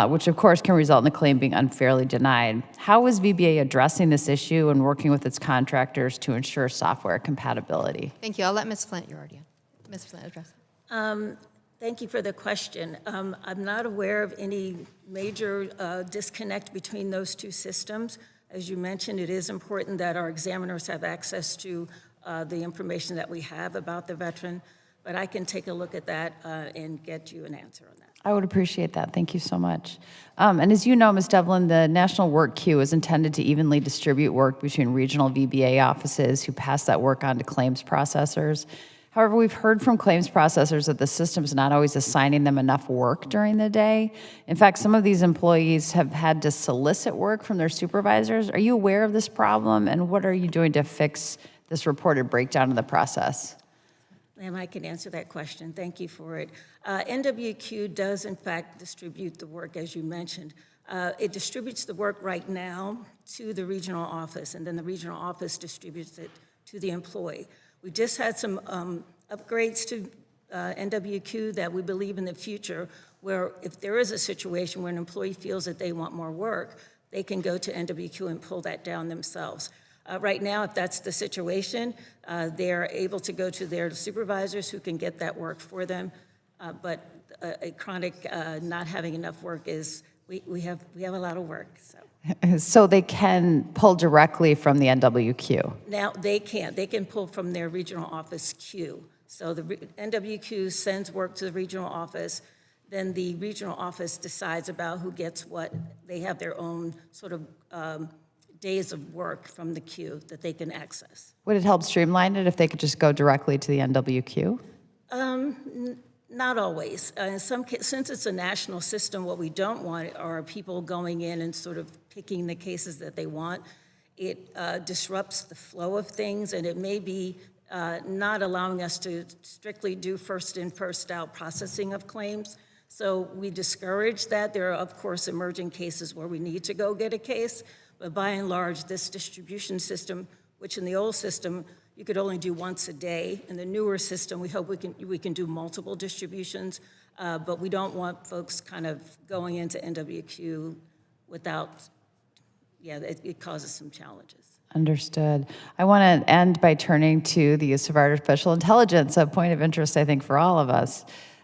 which of course can result in the claim being unfairly denied. How is VBA addressing this issue and working with its contractors to ensure software compatibility? Thank you. I'll let Ms. Flint, you're already on. Ms. Flint, address it. Thank you for the question. I'm not aware of any major disconnect between those two systems. As you mentioned, it is important that our examiners have access to the information that we have about the veteran, but I can take a look at that and get you an answer on that. I would appreciate that. Thank you so much. And as you know, Ms. Devlin, the National Work Queue is intended to evenly distribute work between regional VBA offices who pass that work on to claims processors. However, we've heard from claims processors that the system is not always assigning them enough work during the day. In fact, some of these employees have had to solicit work from their supervisors. Are you aware of this problem, and what are you doing to fix this reported breakdown in the process? Ma'am, I can answer that question. Thank you for it. NWQ does, in fact, distribute the work, as you mentioned. It distributes the work right now to the regional office, and then the regional office distributes it to the employee. We just had some upgrades to NWQ that we believe in the future, where if there is a situation where an employee feels that they want more work, they can go to NWQ and pull that down themselves. Right now, if that's the situation, they're able to go to their supervisors who can get that work for them. But a chronic not having enough work is, we have a lot of work, so. So they can pull directly from the NWQ? Now, they can pull from their regional office queue. So the NWQ sends work to the regional office, then the regional office decides about who gets what. They have their own sort of days of work from the queue that they can access. Would it help streamline it if they could just go directly to the NWQ? Not always. Since it's a national system, what we don't want are people going in and sort of picking the cases that they want. It disrupts the flow of things, and it may be not allowing us to strictly do first in, first out processing of claims. So we discourage that. There are, of course, emerging cases where we need to go get a case, but by and large, this distribution system, which in the old system, you could only do once a day. In the newer system, we hope we can do multiple distributions, but we don't want folks kind of going into NWQ without, it causes some challenges. Understood. I want to end by turning to the use of artificial intelligence, a point of interest, I think, for all of us.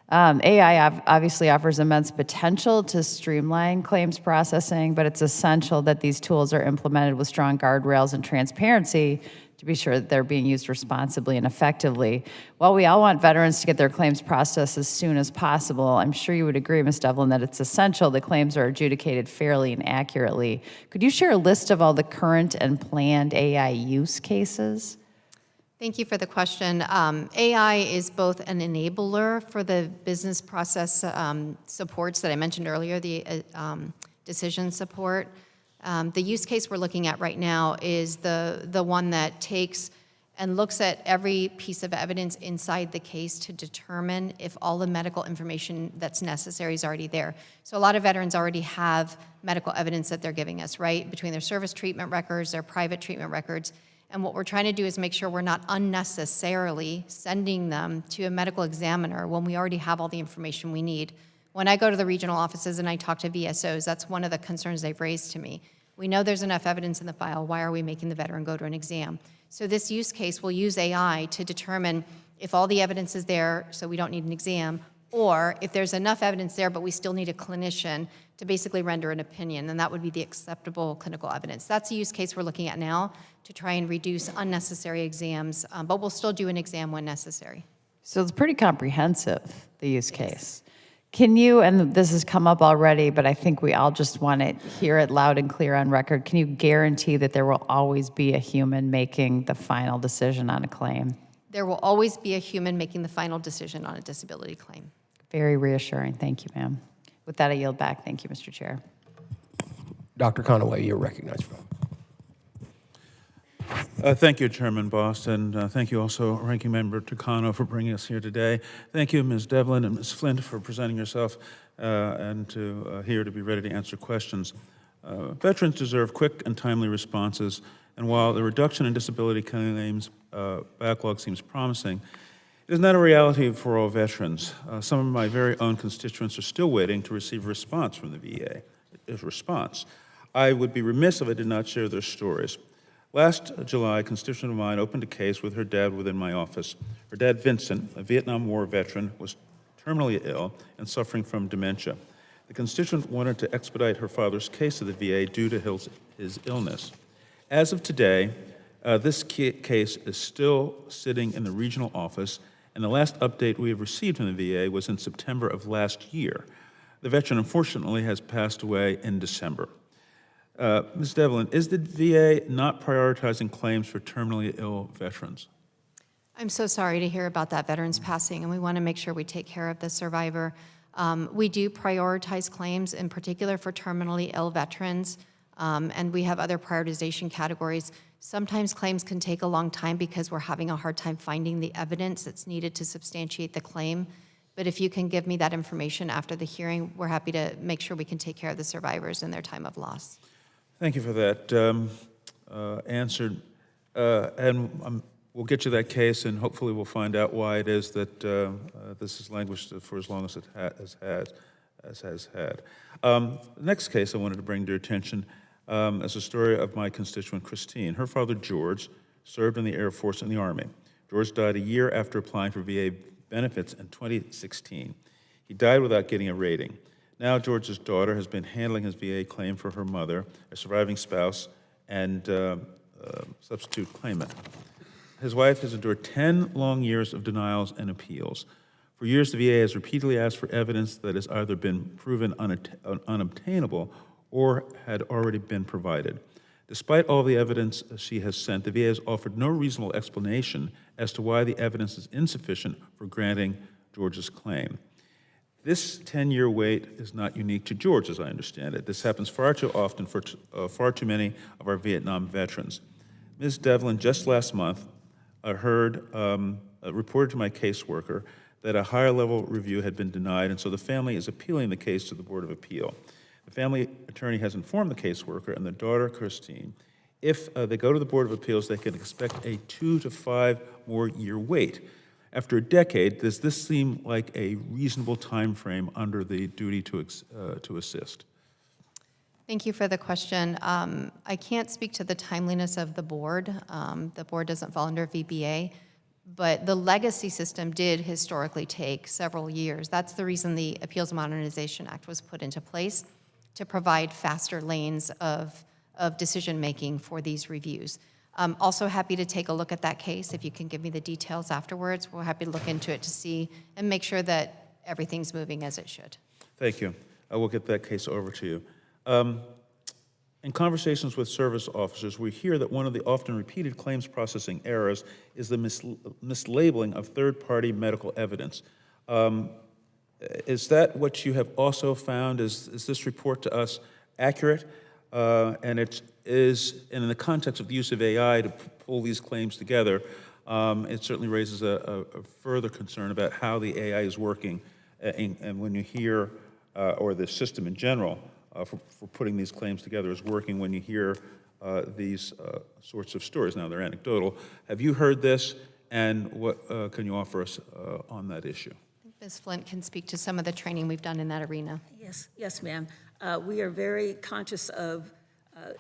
AI obviously offers immense potential to streamline claims processing, but it's essential that these tools are implemented with strong guardrails and transparency to be sure that they're being used responsibly and effectively. While we all want veterans to get their claims processed as soon as possible, I'm sure you would agree, Ms. Devlin, that it's essential that claims are adjudicated fairly and accurately. Could you share a list of all the current and planned AI use cases? Thank you for the question. AI is both an enabler for the business process supports that I mentioned earlier, the decision support. The use case we're looking at right now is the one that takes and looks at every piece of evidence inside the case to determine if all the medical information that's necessary is already there. So a lot of veterans already have medical evidence that they're giving us, right? Between their service treatment records, their private treatment records. And what we're trying to do is make sure we're not unnecessarily sending them to a medical examiner when we already have all the information we need. When I go to the regional offices and I talk to VSOs, that's one of the concerns they've raised to me. We know there's enough evidence in the file. Why are we making the veteran go to an exam? So this use case will use AI to determine if all the evidence is there, so we don't need an exam, or if there's enough evidence there, but we still need a clinician to basically render an opinion, and that would be the acceptable clinical evidence. That's the use case we're looking at now to try and reduce unnecessary exams, but we'll still do an exam when necessary. So it's pretty comprehensive, the use case. Can you, and this has come up already, but I think we all just want to hear it loud and clear on record, can you guarantee that there will always be a human making the final decision on a claim? There will always be a human making the final decision on a disability claim. Very reassuring. Thank you, ma'am. With that, I yield back. Thank you, Mr. Chair. Dr. Conaway, you're recognized. Thank you, Chairman Bost, and thank you also, Ranking Member Takano, for bringing us here today. Thank you, Ms. Devlin and Ms. Flint, for presenting yourself and here to be ready to answer questions. Veterans deserve quick and timely responses, and while the reduction in disability claims backlog seems promising, it is not a reality for all veterans. Some of my very own constituents are still waiting to receive a response from the VA. I would be remiss if I did not share their stories. Last July, a constituent of mine opened a case with her dad within my office. Her dad, Vincent, a Vietnam War veteran, was terminally ill and suffering from dementia. The constituent wanted to expedite her father's case to the VA due to his illness. As of today, this case is still sitting in the regional office, and the last update we have received from the VA was in September of last year. The veteran, unfortunately, has passed away in December. Ms. Devlin, is the VA not prioritizing claims for terminally ill veterans? I'm so sorry to hear about that veteran's passing, and we want to make sure we take care of the survivor. We do prioritize claims, in particular for terminally ill veterans, and we have other prioritization categories. Sometimes claims can take a long time because we're having a hard time finding the evidence that's needed to substantiate the claim. But if you can give me that information after the hearing, we're happy to make sure we can take care of the survivors in their time of loss. Thank you for that answer. And we'll get you that case, and hopefully we'll find out why it is that this has languished for as long as it has had. The next case I wanted to bring to your attention is a story of my constituent, Christine. Her father, George, served in the Air Force and the Army. George died a year after applying for VA benefits in 2016. He died without getting a rating. Now George's daughter has been handling his VA claim for her mother, a surviving spouse, and substitute claimant. His wife has endured 10 long years of denials and appeals. For years, the VA has repeatedly asked for evidence that has either been proven unobtainable or had already been provided. Despite all the evidence she has sent, the VA has offered no reasonable explanation as to why the evidence is insufficient for granting George's claim. This 10-year wait is not unique to George, as I understand it. This happens far too often for far too many of our Vietnam veterans. Ms. Devlin, just last month, reported to my caseworker that a higher-level review had been denied, and so the family is appealing the case to the Board of Appeal. The family attorney has informed the caseworker and the daughter, Christine, if they go to the Board of Appeals, they can expect a 2 to 5 more year wait. After a decade, does this seem like a reasonable time frame under the duty to assist? Thank you for the question. I can't speak to the timeliness of the board. The board doesn't fall under VBA, but the legacy system did historically take several years. That's the reason the Appeals Modernization Act was put into place, to provide faster lanes of decision-making for these reviews. I'm also happy to take a look at that case. If you can give me the details afterwards, we're happy to look into it to see and make sure that everything's moving as it should. Thank you. I will get that case over to you. In conversations with service officers, we hear that one of the often repeated claims processing errors is the mislabeling of third-party medical evidence. Is that what you have also found? Is this report to us accurate? And it is, and in the context of the use of AI to pull these claims together, it certainly raises a further concern about how the AI is working. And when you hear, or the system in general, for putting these claims together is working, when you hear these sorts of stories. Now, they're anecdotal. Have you heard this, and what can you offer us on that issue? Ms. Flint can speak to some of the training we've done in that arena. Yes, ma'am. We are very conscious of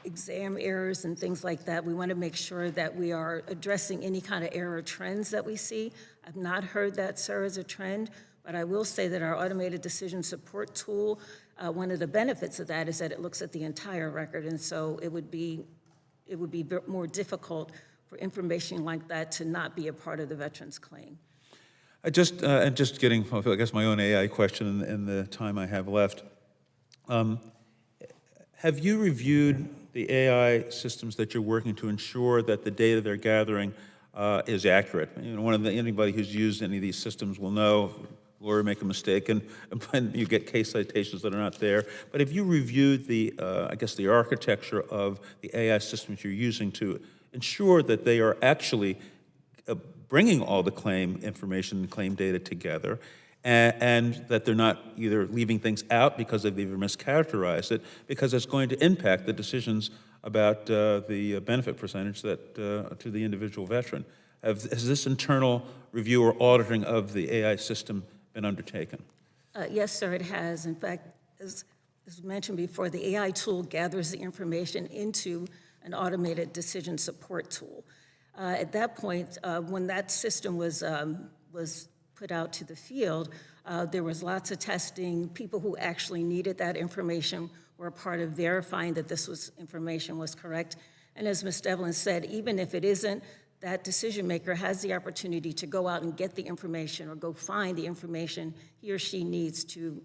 exam errors and things like that. We want to make sure that we are addressing any kind of error trends that we see. I've not heard that, sir, as a trend, but I will say that our automated decision support tool, one of the benefits of that is that it looks at the entire record, and so it would be more difficult for information like that to not be a part of the veteran's claim. And just getting, I guess, my own AI question in the time I have left. Have you reviewed the AI systems that you're working to ensure that the data they're gathering is accurate? You know, anybody who's used any of these systems will know, lawyer make a mistake, and you get case citations that are not there. But have you reviewed the, I guess, the architecture of the AI systems you're using to ensure that they are actually bringing all the claim information and claim data together, and that they're not either leaving things out because they've either mischaracterized it, because it's going to impact the decisions about the benefit percentage that to the individual veteran? Has this internal review or auditing of the AI system been undertaken? Yes, sir, it has. In fact, as mentioned before, the AI tool gathers the information into an automated decision support tool. At that point, when that system was put out to the field, there was lots of testing. People who actually needed that information were a part of verifying that this information was correct. And as Ms. Devlin said, even if it isn't, that decision maker has the opportunity to go out and get the information or go find the information he or she needs to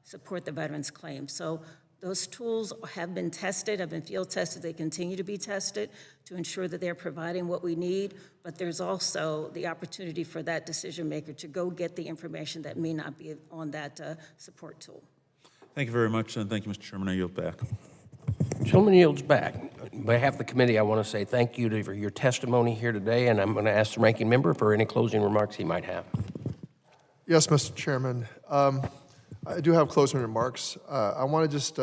support the veteran's claim. So those tools have been tested, have been field tested. They continue to be tested to ensure that they're providing what we need. But there's also the opportunity for that decision maker to go get the information that may not be on that support tool. Thank you very much, and thank you, Mr. Chairman. I yield back. Gentleman yields back. On behalf of the committee, I want to say thank you for your testimony here today, and I'm going to ask the ranking member for any closing remarks he might have. Yes, Mr. Chairman. I do have closing remarks. I want to just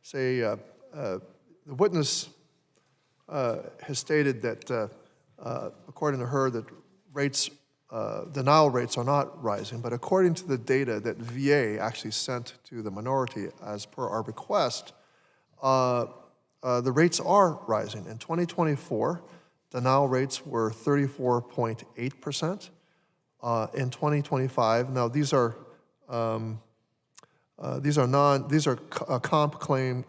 say the witness has stated that, according to her, that denial rates are not rising, but according to the data that VA actually sent to the minority as per our request, the rates are rising. In 2024, denial rates were 34.8%. In 2025, now these are comp claims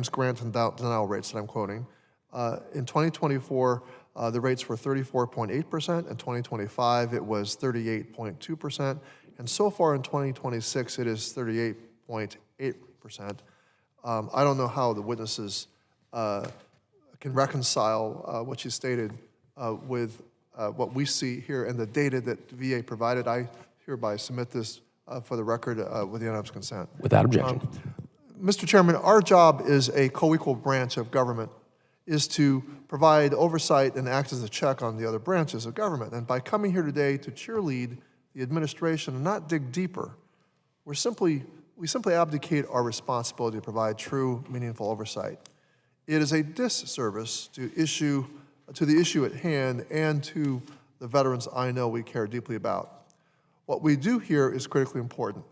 grant and denial rates that I'm quoting. In 2024, the rates were 34.8%. In 2025, it was 38.2%. And so far in 2026, it is 38.8%. I don't know how the witnesses can reconcile what she stated with what we see here and the data that VA provided. I hereby submit this for the record with the unanimous consent. Without objection. Mr. Chairman, our job as a co-equal branch of government is to provide oversight and act as a check on the other branches of government. And by coming here today to cheerlead the administration and not dig deeper, we simply abdicate our responsibility to provide true, meaningful oversight. It is a disservice to the issue at hand and to the veterans I know we care deeply about. What we do here is critically important.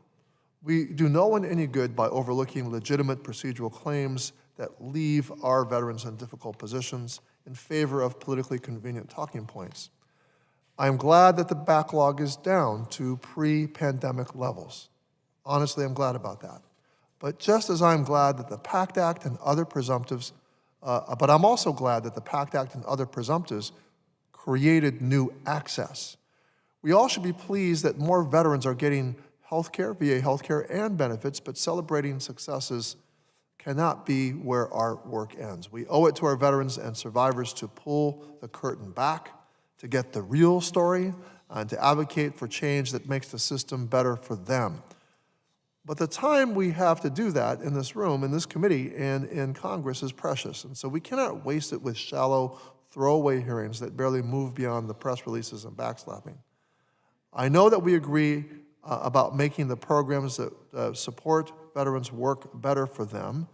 We do no one any good by overlooking legitimate procedural claims that leave our veterans in difficult positions in favor of politically convenient talking points. I am glad that the backlog is down to pre-pandemic levels. Honestly, I'm glad about that. But just as I'm glad that the PACT Act and other presumptives, but I'm also glad that the PACT Act and other presumptives created new access. We all should be pleased that more veterans are getting healthcare, VA healthcare, and benefits, but celebrating successes cannot be where our work ends. We owe it to our veterans and survivors to pull the curtain back, to get the real story, and to advocate for change that makes the system better for them. But the time we have to do that in this room, in this committee, and in Congress is precious. And so we cannot waste it with shallow, throwaway hearings that barely move beyond the press releases and backslapping. I know that we agree about making the programs that support veterans work better for them.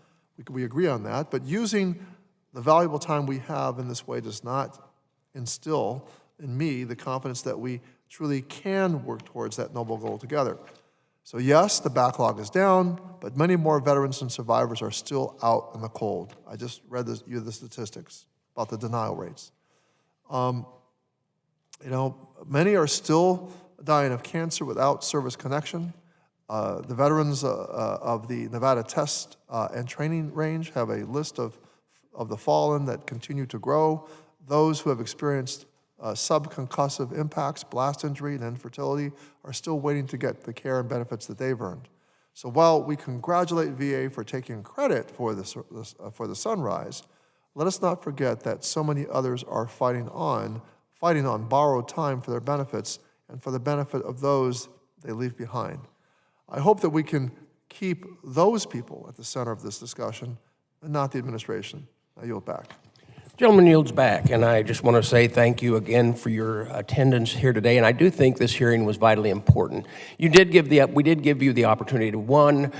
We agree on that, but using the valuable time we have in this way does not instill in me the confidence that we truly can work towards that noble goal together. So yes, the backlog is down, but many more veterans and survivors are still out in the cold. I just read you the statistics about the denial rates. Many are still dying of cancer without service connection. The veterans of the Nevada Test and Training Range have a list of the fallen that continue to grow. Those who have experienced subconcussive impacts, blast injury, and infertility are still waiting to get the care and benefits that they've earned. So while we congratulate VA for taking credit for the sunrise, let us not forget that so many others are fighting on borrowed time for their benefits and for the benefit of those they leave behind. I hope that we can keep those people at the center of this discussion and not the administration. I yield back. Gentleman yields back, and I just want to say thank you again for your attendance here today, and I do think this hearing was vitally important. We did give you the opportunity to, one,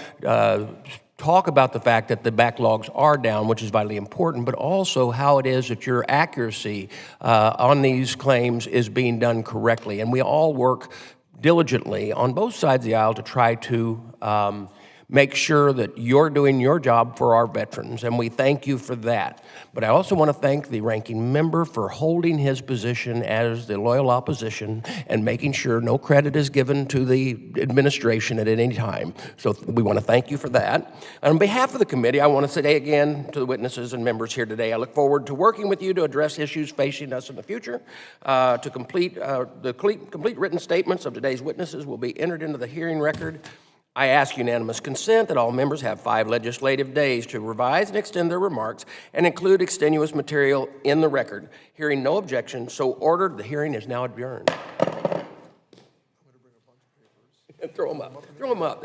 talk about the fact that the backlogs are down, which is vitally important, but also how it is that your accuracy on these claims is being done correctly. And we all work diligently on both sides of the aisle to try to make sure that you're doing your job for our veterans, and we thank you for that. But I also want to thank the ranking member for holding his position as the loyal opposition and making sure no credit is given to the administration at any time. So we want to thank you for that. And on behalf of the committee, I want to say again to the witnesses and members here today, I look forward to working with you to address issues facing us in the future. To complete written statements of today's witnesses will be entered into the hearing record. I ask unanimous consent that all members have 5 legislative days to revise and extend their remarks and include extenuous material in the record. Hearing no objection, so ordered. The hearing is now adjourned. Throw them up. Throw them up.